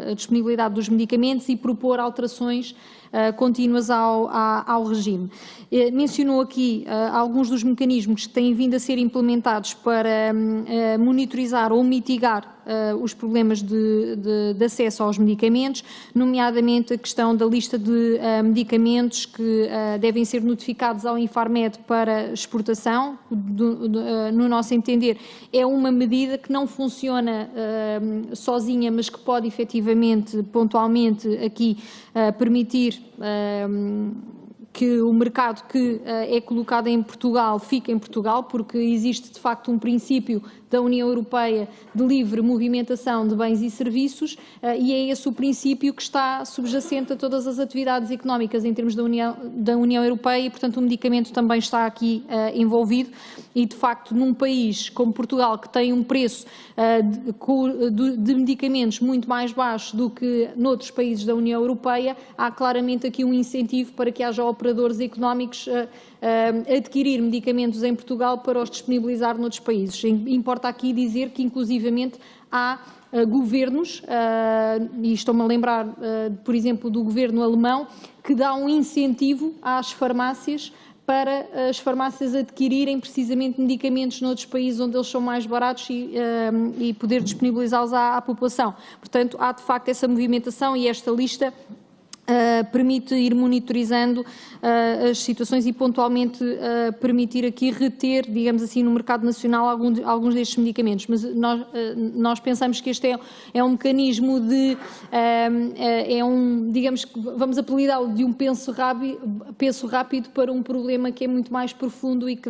a disponibilidade dos medicamentos e propor alterações contínuas ao regime. Mencionou aqui alguns dos mecanismos que têm vindo a ser implementados para monitorizar ou mitigar os problemas de acesso aos medicamentos, nomeadamente a questão da lista de medicamentos que devem ser notificados ao Infarmed para exportação. No nosso entender, é uma medida que não funciona sozinha, mas que pode efetivamente, pontualmente, aqui permitir que o mercado que é colocado em Portugal fica em Portugal, porque existe de facto um princípio da União Europeia de livre movimentação de bens e serviços, e é esse o princípio que está subjacente a todas as atividades económicas em termos da União Europeia, e portanto o medicamento também está aqui envolvido, e de facto num país como Portugal, que tem um preço de medicamentos muito mais baixo do que noutros países da União Europeia, há claramente aqui um incentivo para que haja operadores económicos adquirir medicamentos em Portugal para os disponibilizar noutros países. Importa aqui dizer que inclusivamente há governos, e estou-me a lembrar, por exemplo, do governo alemão, que dá um incentivo às farmácias para as farmácias adquirirem precisamente medicamentos noutros países onde eles são mais baratos e poder disponibilizá-los à população. Portanto, há de facto essa movimentação, e esta lista permite ir monitorizando as situações e pontualmente permitir aqui reter, digamos assim, no mercado nacional alguns destes medicamentos. Mas nós pensamos que este é um mecanismo de, digamos que vamos apelidá-lo de um penso rápido para um problema que é muito mais profundo e que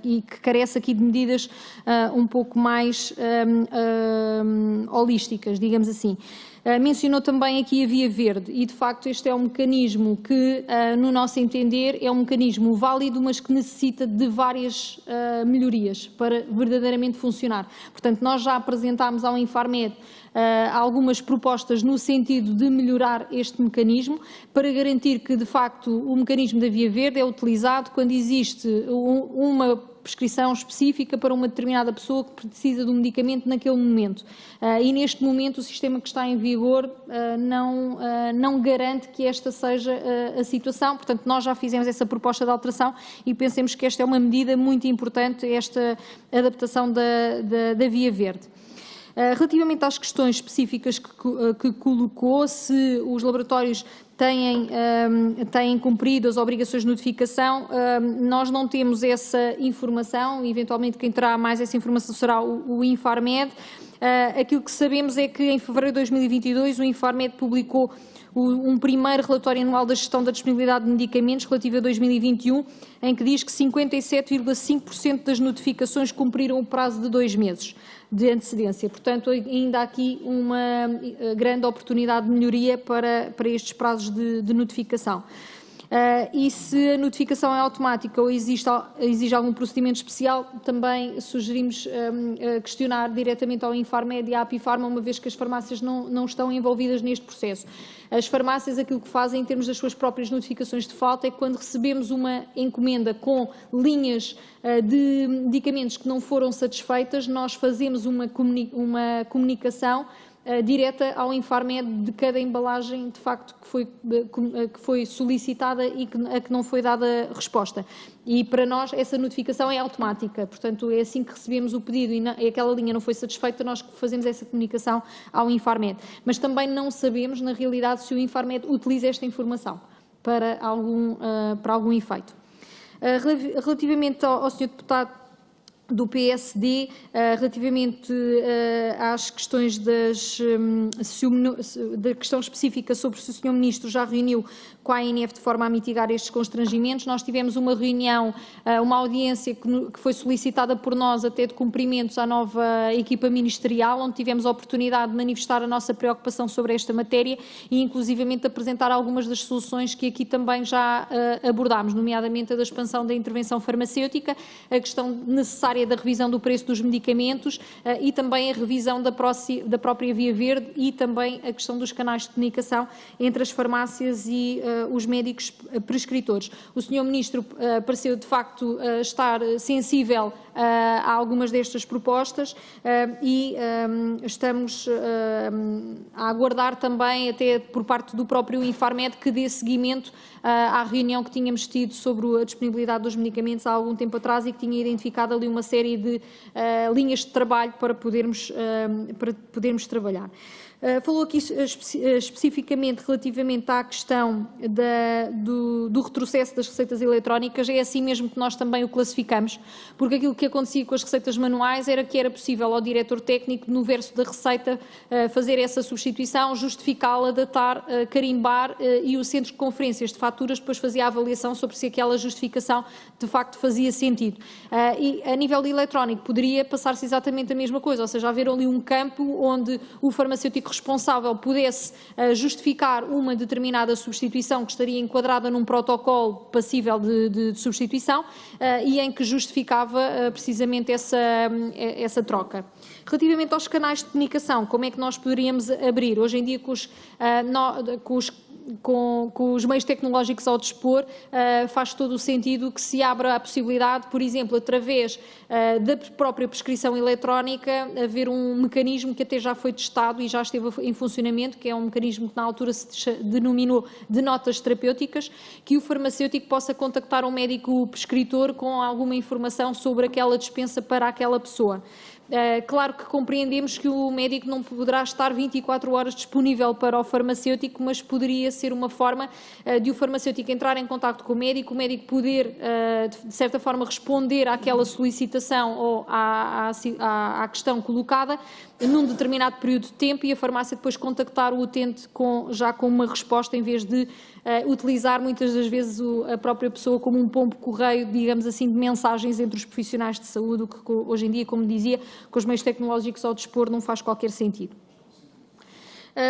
e que carece aqui de medidas um pouco mais holísticas, digamos assim. Mencionou também aqui a Via Verde, e de facto este é um mecanismo que, no nosso entender, é um mecanismo válido, mas que necessita de várias melhorias para verdadeiramente funcionar. Portanto, nós já apresentámos ao Infarmed algumas propostas no sentido de melhorar este mecanismo, para garantir que, de facto, o mecanismo da Via Verde é utilizado quando existe uma prescrição específica para uma determinada pessoa que precisa de um medicamento naquele momento. E neste momento o sistema que está em vigor não garante que esta seja a situação. Portanto, nós já fizemos essa proposta de alteração e pensamos que esta é uma medida muito importante, esta adaptação da Via Verde. Relativamente às questões específicas que colocou, se os laboratórios têm cumprido as obrigações de notificação, nós não temos essa informação, eventualmente quem terá mais essa informação será o Infarmed. Aquilo que sabemos é que em fevereiro de 2022 o Infarmed publicou um primeiro relatório anual da gestão da disponibilidade de medicamentos relativo a 2021, em que diz que 57,5% das notificações cumpriram o prazo de 2 meses de antecedência. Portanto, ainda há aqui uma grande oportunidade de melhoria para estes prazos de notificação. E se a notificação é automática ou exige algum procedimento especial, também sugerimos questionar diretamente ao Infarmed e à Apifarma, uma vez que as farmácias não estão envolvidas neste processo. As farmácias, aquilo que fazem em termos das suas próprias notificações de falta, é que quando recebemos uma encomenda com linhas de medicamentos que não foram satisfeitas, nós fazemos uma comunicação direta ao Infarmed de cada embalagem, de facto, que foi solicitada e a que não foi dada resposta. E para nós essa notificação é automática, portanto é assim que recebemos o pedido e aquela linha não foi satisfeita, nós fazemos essa comunicação ao Infarmed. Mas também não sabemos, na realidade, se o Infarmed utiliza esta informação para algum efeito. Relativamente ao Sr. Deputado do PSD, relativamente às questões da questão específica sobre se o Sr. Ministro já reuniu com a ANF de forma a mitigar estes constrangimentos. Nós tivemos uma reunião, uma audiência que foi solicitada por nós até de cumprimentos à nova equipa ministerial, onde tivemos a oportunidade de manifestar a nossa preocupação sobre esta matéria e inclusivamente apresentar algumas das soluções que aqui também já abordámos, nomeadamente a da expansão da intervenção farmacêutica, a questão necessária da revisão do preço dos medicamentos e também a revisão da própria Via Verde e também a questão dos canais de comunicação entre as farmácias e os médicos prescritores. O Sr. Ministro pareceu de facto estar sensível a algumas destas propostas e estamos a aguardar também, até por parte do próprio Infarmed, que dê seguimento à reunião que tínhamos tido sobre a disponibilidade dos medicamentos há algum tempo atrás e que tinha identificado ali uma série de linhas de trabalho para podermos trabalhar. Falou aqui especificamente relativamente à questão do retrocesso das receitas eletrónicas. É assim mesmo que nós também o classificamos, porque aquilo que acontecia com as receitas manuais era que era possível ao diretor técnico, no verso da receita, fazer essa substituição, justificá-la, datar, carimbar, e o centro de conferências de faturas depois fazia a avaliação sobre se aquela justificação de facto fazia sentido. E a nível eletrónico poderia passar-se exatamente a mesma coisa, ou seja, haver ali um campo onde o farmacêutico responsável pudesse justificar uma determinada substituição que estaria enquadrada num protocolo passível de substituição, e em que justificava precisamente essa troca. Relativamente aos canais de comunicação, como é que nós poderíamos abrir? Hoje em dia, com os meios tecnológicos ao dispor, faz todo o sentido que se abra a possibilidade, por exemplo, através da própria prescrição eletrónica, haver um mecanismo que até já foi testado e já esteve em funcionamento, que é um mecanismo que na altura se denominou de notas terapêuticas, que o farmacêutico possa contactar um médico prescritor com alguma informação sobre aquela dispensa para aquela pessoa. Claro que compreendemos que o médico não poderá estar 24 horas disponível para o farmacêutico, mas poderia ser uma forma de o farmacêutico entrar em contacto com o médico poder, de certa forma, responder àquela solicitação ou à questão colocada num determinado período de tempo, e a farmácia depois contactar o utente já com uma resposta, em vez de utilizar muitas das vezes a própria pessoa como um pombo-correio, digamos assim, de mensagens entre os profissionais de saúde, o que hoje em dia, como dizia, com os meios tecnológicos ao dispor, não faz qualquer sentido.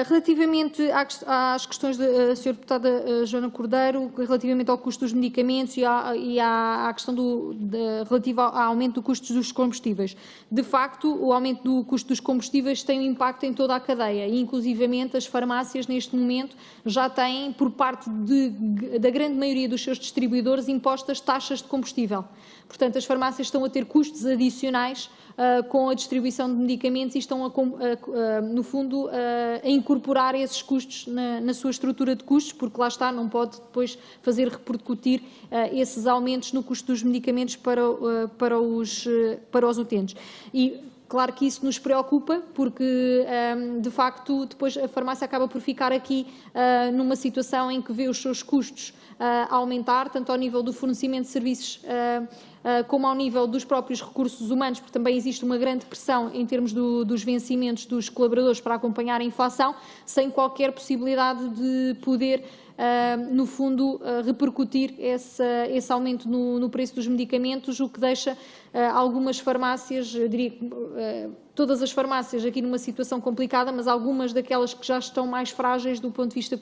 Relativamente às questões da Sra. Deputada Joana Cordeiro, relativamente ao custo dos medicamentos e à questão relativa ao aumento do custo dos combustíveis. De facto, o aumento do custo dos combustíveis tem um impacto em toda a cadeia, e inclusivamente as farmácias neste momento já têm, por parte da grande maioria dos seus distribuidores, impostas taxas de combustível. Portanto, as farmácias estão a ter custos adicionais com a distribuição de medicamentos e estão, no fundo, a incorporar esses custos na sua estrutura de custos, porque lá está, não pode depois fazer repercutir esses aumentos no custo dos medicamentos para os utentes. E claro que isso nos preocupa, porque, de facto, depois a farmácia acaba por ficar aqui numa situação em que vê os seus custos aumentar, tanto ao nível do fornecimento de serviços como ao nível dos próprios recursos humanos, porque também existe uma grande pressão em termos dos vencimentos dos colaboradores para acompanhar a inflação, sem qualquer possibilidade de poder, no fundo, repercutir esse aumento no preço dos medicamentos, o que deixa algumas farmácias, eu diria todas as farmácias aqui numa situação complicada, mas algumas daquelas que já estão mais frágeis do ponto de vista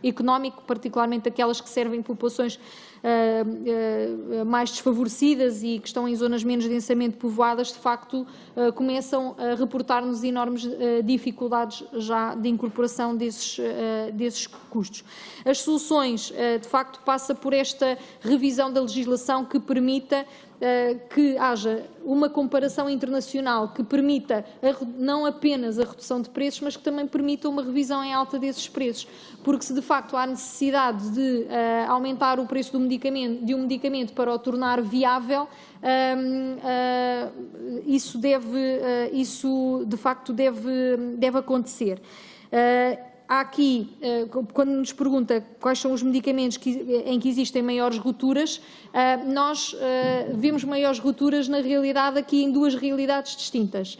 económico, particularmente aquelas que servem populações mais desfavorecidas e que estão em zonas menos densamente povoadas, de facto começam a reportar-nos enormes dificuldades já de incorporação desses custos. As soluções, de facto, passa por esta revisão da legislação que permita que haja uma comparação internacional que permita não apenas a redução de preços, mas que também permita uma revisão em alta desses preços, porque se de facto há necessidade de aumentar o preço de um medicamento para o tornar viável, isso de facto deve acontecer. Há aqui, quando nos pergunta quais são os medicamentos em que existem maiores rupturas, nós vemos maiores rupturas, na realidade, aqui em duas realidades distintas.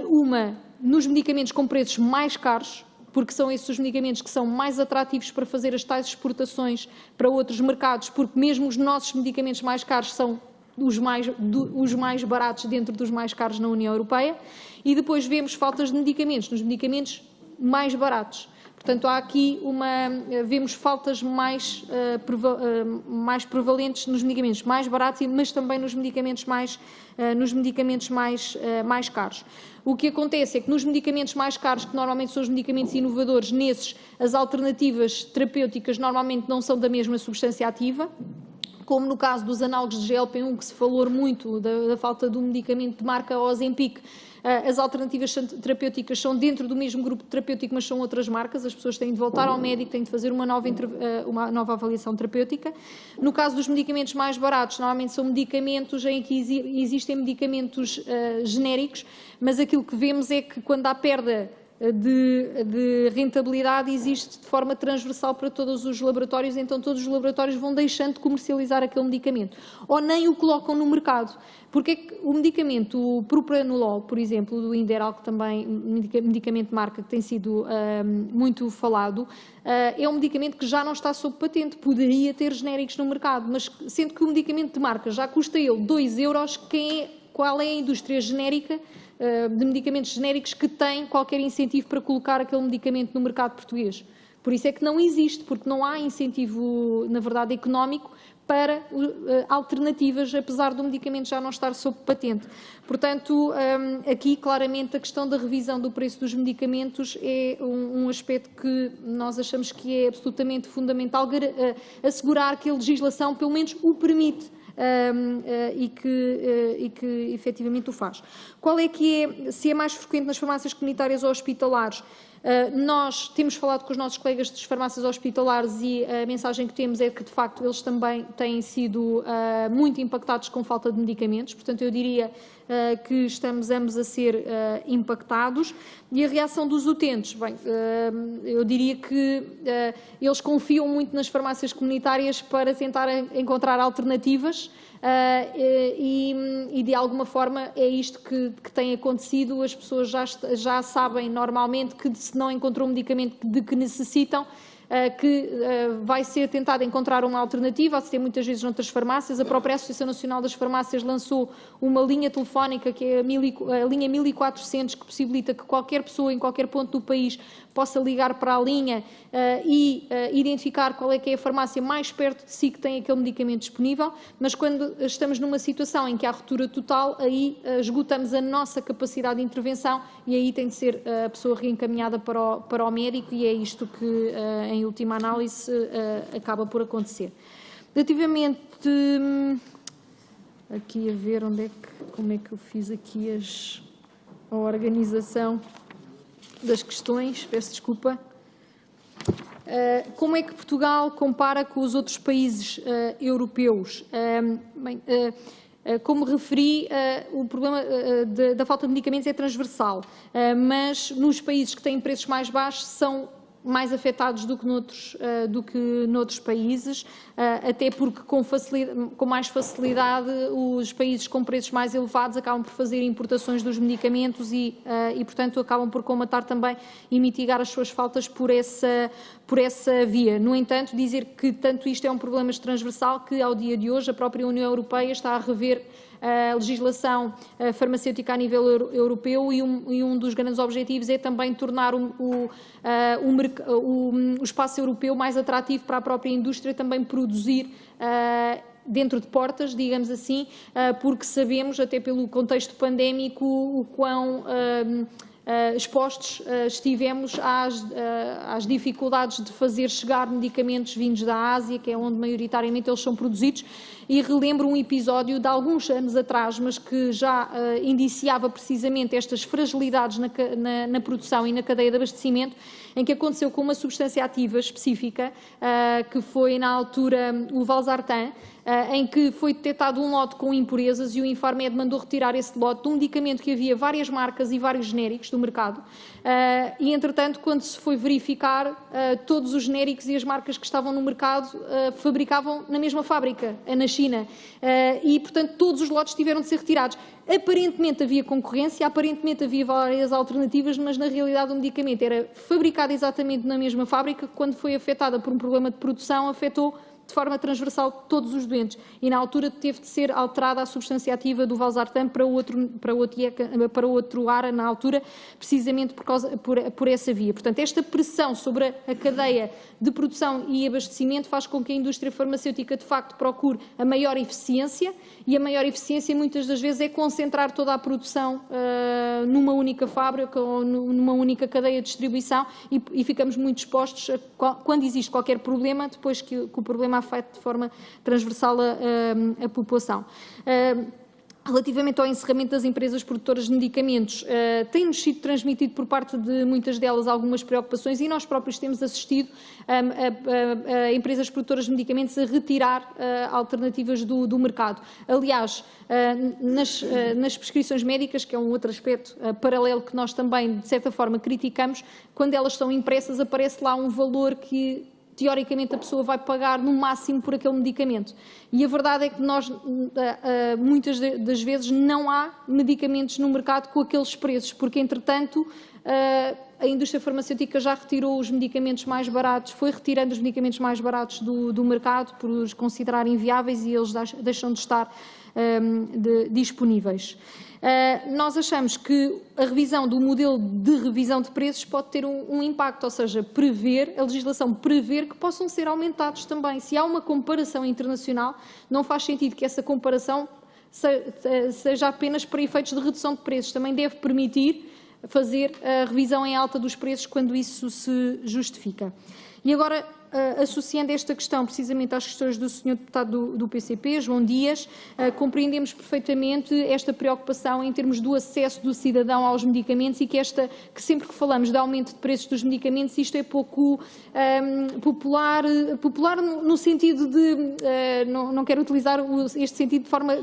Uma, nos medicamentos com preços mais caros, porque são esses os medicamentos que são mais atrativos para fazer as tais exportações para outros mercados, porque mesmo os nossos medicamentos mais caros são os mais baratos dentro dos mais caros na União Europeia, e depois vemos faltas de medicamentos nos medicamentos mais baratos. Portanto, há aqui vemos faltas mais prevalentes nos medicamentos mais baratos, mas também nos medicamentos mais caros. O que acontece é que nos medicamentos mais caros, que normalmente são os medicamentos inovadores, nesses as alternativas terapêuticas normalmente não são da mesma substância ativa, como no caso dos análogos de GLP-1, que se falou muito da falta do medicamento de marca Ozempic. As alternativas terapêuticas são dentro do mesmo grupo terapêutico, mas são outras marcas. As pessoas têm de voltar ao médico, têm de fazer uma nova avaliação terapêutica. No caso dos medicamentos mais baratos, normalmente são medicamentos em que existem medicamentos genéricos, mas aquilo que vemos é que quando há perda de rentabilidade existe de forma transversal para todos os laboratórios, então todos os laboratórios vão deixando de comercializar aquele medicamento, ou nem o colocam no mercado. Porque é que o medicamento, o propranolol, por exemplo, do Inderal, que também medicamento de marca que tem sido muito falado, é um medicamento que já não está sob patente, poderia ter genéricos no mercado, mas sendo que o medicamento de marca já custa ele 2 euros, qual é a indústria genérica de medicamentos genéricos que tem qualquer incentivo para colocar aquele medicamento no mercado português? Por isso é que não existe, porque não há incentivo, na verdade, económico para alternativas, apesar do medicamento já não estar sob patente. Portanto, aqui claramente a questão da revisão do preço dos medicamentos é um aspecto que nós achamos que é absolutamente fundamental, assegurar que a legislação pelo menos o permite. E que efetivamente o faz. Qual é que é, se é mais frequente nas farmácias comunitárias ou hospitalares? Nós temos falado com os nossos colegas das farmácias hospitalares e a mensagem que temos é que, de facto, eles também têm sido muito impactados com falta de medicamentos, portanto, eu diria que estamos ambos a ser impactados. E a reação dos utentes? Bem, eu diria que eles confiam muito nas farmácias comunitárias para tentar encontrar alternativas. E de alguma forma é isto que tem acontecido, as pessoas já sabem normalmente que se não encontrou o medicamento de que necessitam, que vai ser tentado encontrar uma alternativa, se tem muitas vezes noutras farmácias. A própria Associação Nacional das Farmácias lançou uma linha telefónica, que é a linha 1400, que possibilita que qualquer pessoa em qualquer ponto do país possa ligar para a linha e identificar qual é que é a farmácia mais perto de si que tem aquele medicamento disponível, mas quando estamos numa situação em que há ruptura total, aí esgotamos a nossa capacidade de intervenção e aí tem de ser a pessoa reencaminhada para o médico, e é isto que, em última análise, acaba por acontecer. Relativamente, aqui a ver como é que eu fiz aqui a organização das questões, peço desculpa. Como é que Portugal compara com os outros países europeus? Bem, como referi, o problema da falta de medicamentos é transversal, mas nos países que têm preços mais baixos são mais afetados do que noutros países, até porque com mais facilidade os países com preços mais elevados acabam por fazer importações dos medicamentos e portanto, acabam por colmatar também e mitigar as suas faltas por essa via. No entanto, dizer que tanto isto é um problema transversal que, ao dia de hoje, a própria União Europeia está a rever a legislação farmacêutica a nível europeu e um dos grandes objetivos é também tornar o espaço europeu mais atrativo para a própria indústria também produzir dentro de portas, digamos assim, porque sabemos, até pelo contexto pandémico, o quão expostos estivemos às dificuldades de fazer chegar medicamentos vindos da Ásia, que é onde maioritariamente eles são produzidos, e relembro um episódio de alguns anos atrás, mas que já indiciava precisamente estas fragilidades na produção e na cadeia de abastecimento, em que aconteceu com uma substância ativa específica, que foi na altura o Valsartan, em que foi detectado um lote com impurezas e o Infarmed mandou retirar esse lote de um medicamento que havia várias marcas e vários genéricos do mercado e, entretanto, quando se foi verificar, todos os genéricos e as marcas que estavam no mercado fabricavam na mesma fábrica, na China, e, portanto, todos os lotes tiveram de ser retirados. Aparentemente havia concorrência, aparentemente havia várias alternativas, mas na realidade o medicamento era fabricado exatamente na mesma fábrica, que quando foi afetada por um problema de produção afetou de forma transversal todos os doentes e na altura teve de ser alterada a substância ativa do Valsartan para outro ARA na altura, precisamente por essa via. Portanto, esta pressão sobre a cadeia de produção e abastecimento faz com que a indústria farmacêutica de facto procure a maior eficiência e a maior eficiência muitas das vezes é concentrar toda a produção numa única fábrica ou numa única cadeia de distribuição e ficamos muito expostos quando existe qualquer problema, depois que o problema afeta de forma transversal a população. Relativamente ao encerramento das empresas produtoras de medicamentos, tem-nos sido transmitido por parte de muitas delas algumas preocupações e nós próprios temos assistido a empresas produtoras de medicamentos a retirar alternativas do mercado. Aliás, nas prescrições médicas, que é um outro aspecto paralelo que nós também, de certa forma, criticamos, quando elas são impressas aparece lá um valor que teoricamente a pessoa vai pagar no máximo por aquele medicamento. E a verdade é que nós, muitas das vezes, não há medicamentos no mercado com aqueles preços, porque, entretanto, a indústria farmacêutica já retirou os medicamentos mais baratos, foi retirando os medicamentos mais baratos do mercado por os considerar inviáveis e eles deixam de estar disponíveis. Nós achamos que a revisão do modelo de revisão de preços pode ter um impacto, ou seja, a legislação prever que possam ser aumentados também. Se há uma comparação internacional, não faz sentido que essa comparação seja apenas para efeitos de redução de preços, também deve permitir fazer a revisão em alta dos preços quando isso se justifica. E agora, associando esta questão precisamente às questões do Sr. Deputado do PCP, João Dias, compreendemos perfeitamente esta preocupação em termos do acesso do cidadão aos medicamentos e que sempre que falamos de aumento de preços dos medicamentos, isto é pouco popular no sentido de, não quero utilizar este sentido de forma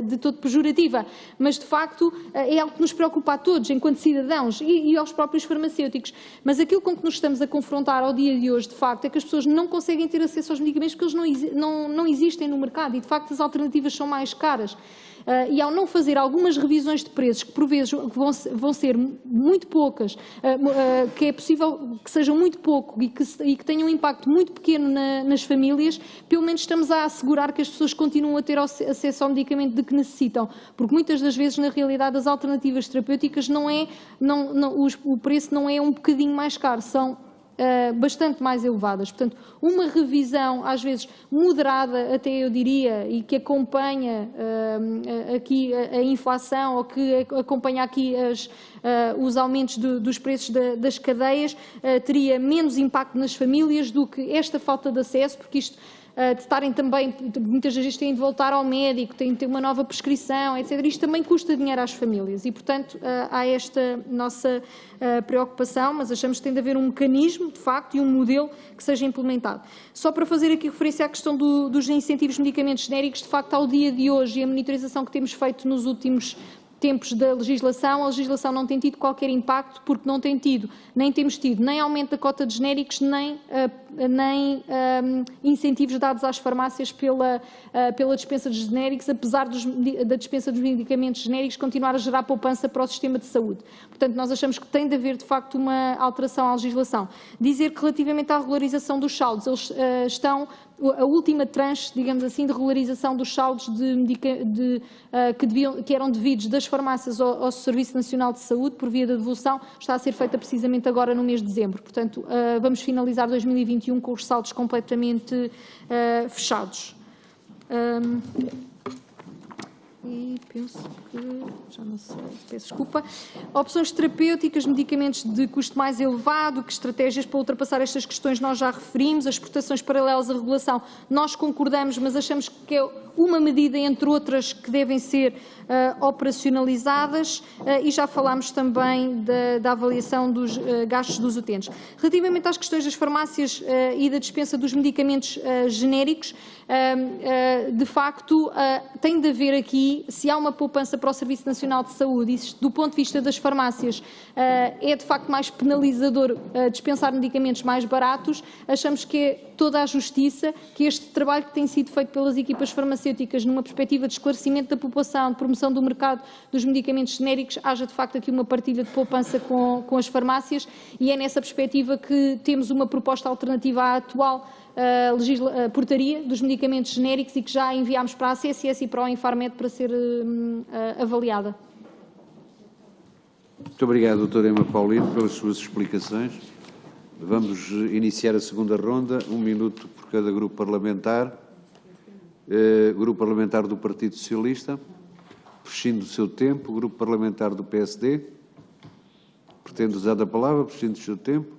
de todo pejorativa, mas de facto é algo que nos preocupa a todos, enquanto cidadãos e aos próprios farmacêuticos. Mas aquilo com que nos estamos a confrontar ao dia de hoje, de facto, é que as pessoas não conseguem ter acesso aos medicamentos porque eles não existem no mercado e, de facto, as alternativas são mais caras. E ao não fazer algumas revisões de preços, que por vezes vão ser muito poucas, que é possível que sejam muito pouco e que tenham um impacto muito pequeno nas famílias, pelo menos estamos a assegurar que as pessoas continuam a ter acesso ao medicamento de que necessitam, porque muitas das vezes, na realidade, as alternativas terapêuticas o preço não é um bocadinho mais caro, são bastante mais elevadas. Portanto, uma revisão, às vezes moderada, até eu diria, e que acompanha aqui a inflação ou que acompanha aqui os aumentos dos preços das cadeias, teria menos impacto nas famílias do que esta falta de acesso, porque isto de estarem também, muitas vezes têm de voltar ao médico, têm de ter uma nova prescrição, etc. Isto também custa dinheiro às famílias e, portanto, há esta nossa preocupação, mas achamos que tem de haver um mecanismo, de facto, e um modelo que seja implementado. Só para fazer aqui referência à questão dos incentivos de medicamentos genéricos, de facto, ao dia de hoje e a monitorização que temos feito nos últimos tempos da legislação, a legislação não tem tido qualquer impacto porque não tem tido, nem temos tido, nem aumento da cota de genéricos, nem incentivos dados às farmácias pela dispensa de genéricos, apesar da dispensa dos medicamentos genéricos continuar a gerar poupança para o sistema de saúde. Portanto, nós achamos que tem de haver, de facto, uma alteração à legislação. Dizer que, relativamente à regularização dos saldos, eles a última tranche, digamos assim, de regularização dos saldos que eram devidos das farmácias ao Serviço Nacional de Saúde, por via da devolução, está a ser feita precisamente agora no mês de dezembro. Portanto, vamos finalizar 2021 com os saldos completamente fechados. E penso que, já não sei, peço desculpa. Opções terapêuticas, medicamentos de custo mais elevado, que estratégias para ultrapassar estas questões nós já referimos, as exportações paralelas à regulação, nós concordamos, mas achamos que é uma medida, entre outras, que devem ser operacionalizadas e já falámos também da avaliação dos gastos dos utentes. Relativamente às questões das farmácias e da dispensa dos medicamentos genéricos, de facto, tem de haver aqui, se há uma poupança para o Serviço Nacional de Saúde, e do ponto de vista das farmácias é de facto mais penalizador dispensar medicamentos mais baratos, achamos que é toda a justiça que este trabalho que tem sido feito pelas equipas farmacêuticas numa perspectiva de esclarecimento da população, de promoção do mercado dos medicamentos genéricos, haja de facto aqui uma partilha de poupança com as farmácias e é nessa perspectiva que temos uma proposta alternativa à atual portaria dos medicamentos genéricos e que já enviámos para a CSS e para o Infarmed para ser avaliada. Muito obrigado, doutora Emma Paulino, pelas suas explicações. Vamos iniciar a segunda ronda, 1 minuto por cada grupo parlamentar. Grupo parlamentar do Partido Socialista, prescindo do seu tempo. Grupo parlamentar do PSD, pretende usar da palavra, prescindo do seu tempo.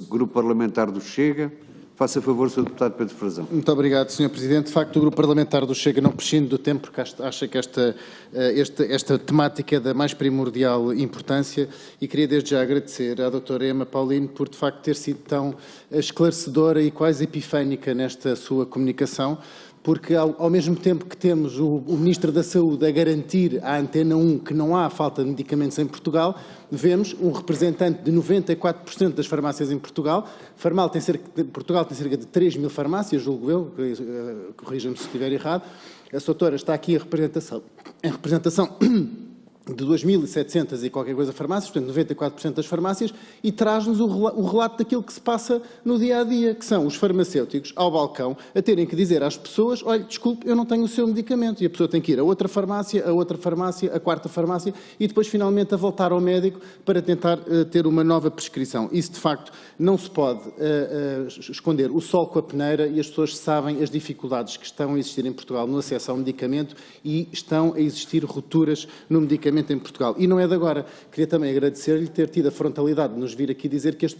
Grupo parlamentar do Chega, Faça favor, Sr. Deputado Pedro Frazão. Muito obrigado, Sr. Presidente. De facto, o Grupo Parlamentar do Chega não prescinde do tempo, porque acha que esta temática é da mais primordial importância, e queria desde já agradecer à doutora Emma Paulino por, de facto, ter sido tão esclarecedora e quase epifânica nesta sua comunicação, porque ao mesmo tempo que temos o Ministro da Saúde a garantir à Antena 1 que não há falta de medicamentos em Portugal, vemos um representante de 94% das farmácias em Portugal. Portugal tem cerca de 3 mil farmácias, julgo eu, corrija-me se estiver errado. A doutora está aqui em representação de 2.700 e qualquer coisa farmácias, portanto 94% das farmácias, e traz-nos o relato daquilo que se passa no dia-a-dia, que são os farmacêuticos ao balcão a terem que dizer às pessoas: olha, desculpe, eu não tenho o seu medicamento, e a pessoa tem que ir a outra farmácia, a quarta farmácia, e depois finalmente a voltar ao médico para tentar ter uma nova prescrição. Isso, de facto, não se pode esconder o sol com a peneira, e as pessoas sabem as dificuldades que estão a existir em Portugal no acesso ao medicamento, e estão a existir rupturas no medicamento em Portugal. E não é de agora. Queria também agradecer-lhe ter tido a frontalidade de nos vir aqui dizer que este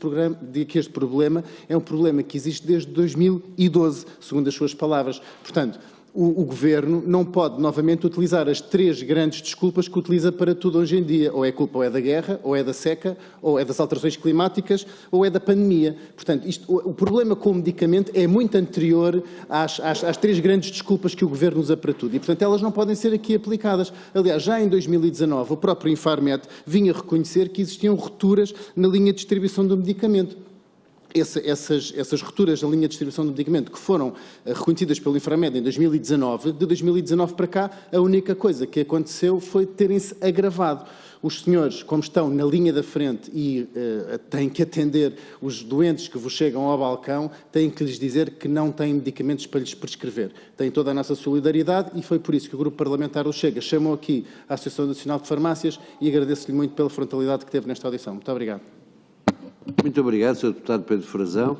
problema é um problema que existe desde 2012, segundo as suas palavras. Portanto, o Governo não pode novamente utilizar as 3 grandes desculpas que utiliza para tudo hoje em dia. Ou é culpa ou é da guerra, ou é da seca, ou é das alterações climáticas, ou é da pandemia. Portanto, o problema com o medicamento é muito anterior às 3 grandes desculpas que o Governo usa para tudo. E, portanto, elas não podem ser aqui aplicadas. Aliás, já em 2019, o próprio Infarmed vinha reconhecer que existiam rupturas na linha de distribuição do medicamento. Essas rupturas na linha de distribuição do medicamento que foram reconhecidas pelo Infarmed em 2019, de 2019 para cá, a única coisa que aconteceu foi terem-se agravado. Os senhores, como estão na linha da frente e têm que atender os doentes que vos chegam ao balcão, têm que lhes dizer que não têm medicamentos para lhes prescrever. Têm toda a nossa solidariedade, e foi por isso que o Grupo Parlamentar do Chega chamou aqui a Associação Nacional de Farmácias, e agradeço-lhe muito pela frontalidade que teve nesta audição. Muito obrigado. Muito obrigado, Sr. Deputado Pedro Frazão.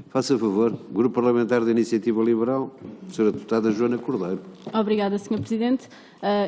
Faça favor, Grupo Parlamentar da Iniciativa Liberal, Sra. Deputada Joana Cordeiro. Obrigada, Sr. Presidente.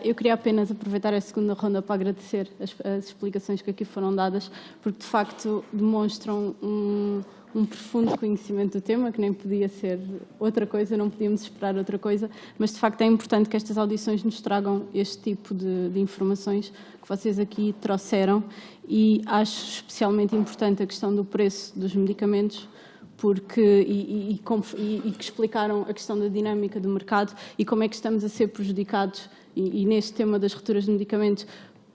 Eu queria apenas aproveitar a segunda ronda para agradecer as explicações que aqui foram dadas, porque de facto demonstram um profundo conhecimento do tema, que nem podia ser outra coisa, não podíamos esperar outra coisa, mas de facto é importante que estas audições nos tragam este tipo de informações que vocês aqui trouxeram, e acho especialmente importante a questão do preço dos medicamentos, porque, e que explicaram a questão da dinâmica do mercado e como é que estamos a ser prejudicados, e neste tema das rupturas de medicamentos,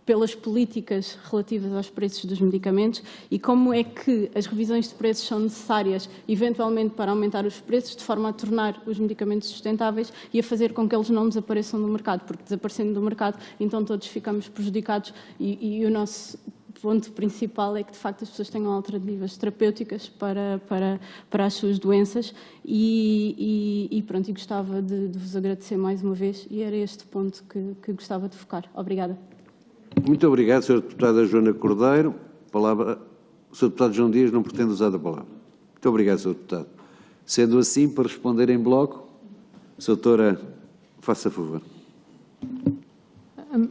pelas políticas relativas aos preços dos medicamentos, e como é que as revisões de preços são necessárias, eventualmente, para aumentar os preços, de forma a tornar os medicamentos sustentáveis e a fazer com que eles não desapareçam do mercado, porque desaparecendo do mercado, então todos ficamos prejudicados, e o nosso ponto principal é que, de facto, as pessoas tenham alternativas terapêuticas para as suas doenças, e pronto, e gostava de vos agradecer mais uma vez, e era este ponto que gostava de focar. Obrigada. Muito obrigado, Sra. Deputada Joana Cordeiro. Palavra, o Sr. Deputado João Dias não pretende usar a palavra. Muito obrigado, Sr. Deputado. Sendo assim, para responder em bloco, a doutora, faça favor.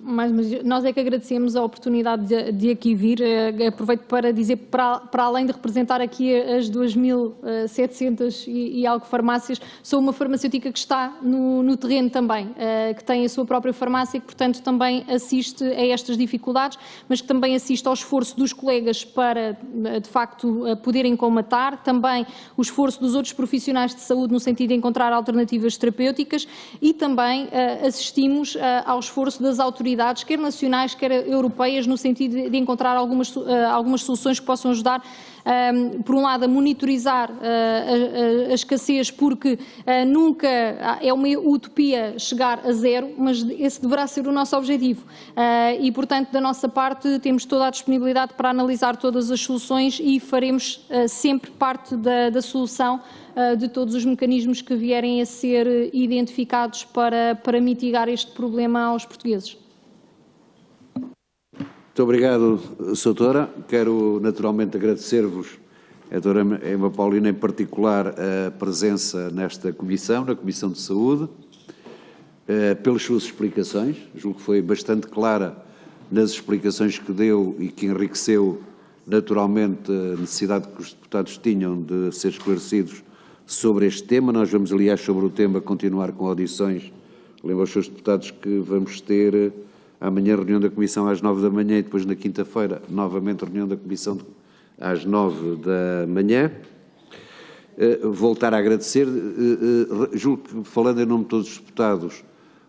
Mas nós é que agradecemos a oportunidade de aqui vir. Aproveito para dizer, para além de representar aqui as 2.700 e algo farmácias, sou uma farmacêutica que está no terreno também, que tem a sua própria farmácia e que, portanto, também assiste a estas dificuldades, mas que também assiste ao esforço dos colegas para, de facto, poderem colmatar, também o esforço dos outros profissionais de saúde no sentido de encontrar alternativas terapêuticas, e também assistimos ao esforço das autoridades, quer nacionais, quer europeias, no sentido de encontrar algumas soluções que possam ajudar, por um lado, a monitorizar a escassez, porque nunca é uma utopia chegar a zero, mas esse deverá ser o nosso objetivo. E, portanto, da nossa parte, temos toda a disponibilidade para analisar todas as soluções, e faremos sempre parte da solução de todos os mecanismos que vierem a ser identificados para mitigar este problema aos portugueses. Muito obrigado, doutora. Quero naturalmente agradecer-vos, a doutora Emma Paulino em particular, a presença nesta comissão, na Comissão de Saúde, pelas suas explicações. Julgo que foi bastante clara nas explicações que deu e que enriqueceu naturalmente a necessidade que os deputados tinham de ser esclarecidos sobre este tema. Nós vamos, aliás, sobre o tema, continuar com audições. Lembro aos senhores deputados que vamos ter amanhã reunião da Comissão às 9 da manhã e depois na quinta-feira, novamente, reunião da Comissão às 9 da manhã. Voltar a agradecer, julgo que, falando em nome de todos os deputados,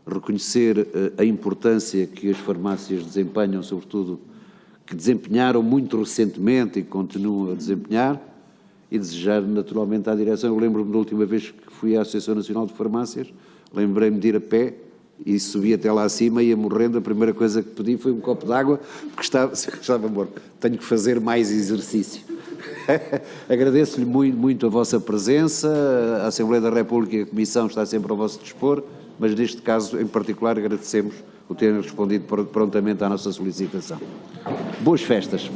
reconhecer a importância que as farmácias desempenham, sobretudo, que desempenharam muito recentemente e continuam a desempenhar, e desejar naturalmente à direção. Eu lembro-me da última vez que fui à Associação Nacional de Farmácias, lembrei-me de ir a pé e subi até lá acima, ia morrendo, a primeira coisa que pedi foi um copo de água, porque estava morto. Tenho que fazer mais exercício. Agradeço-lhe muito a vossa presença, a Assembleia da República e a Comissão está sempre ao vosso dispor, mas neste caso em particular agradecemos o terem respondido prontamente à nossa solicitação. Boas festas.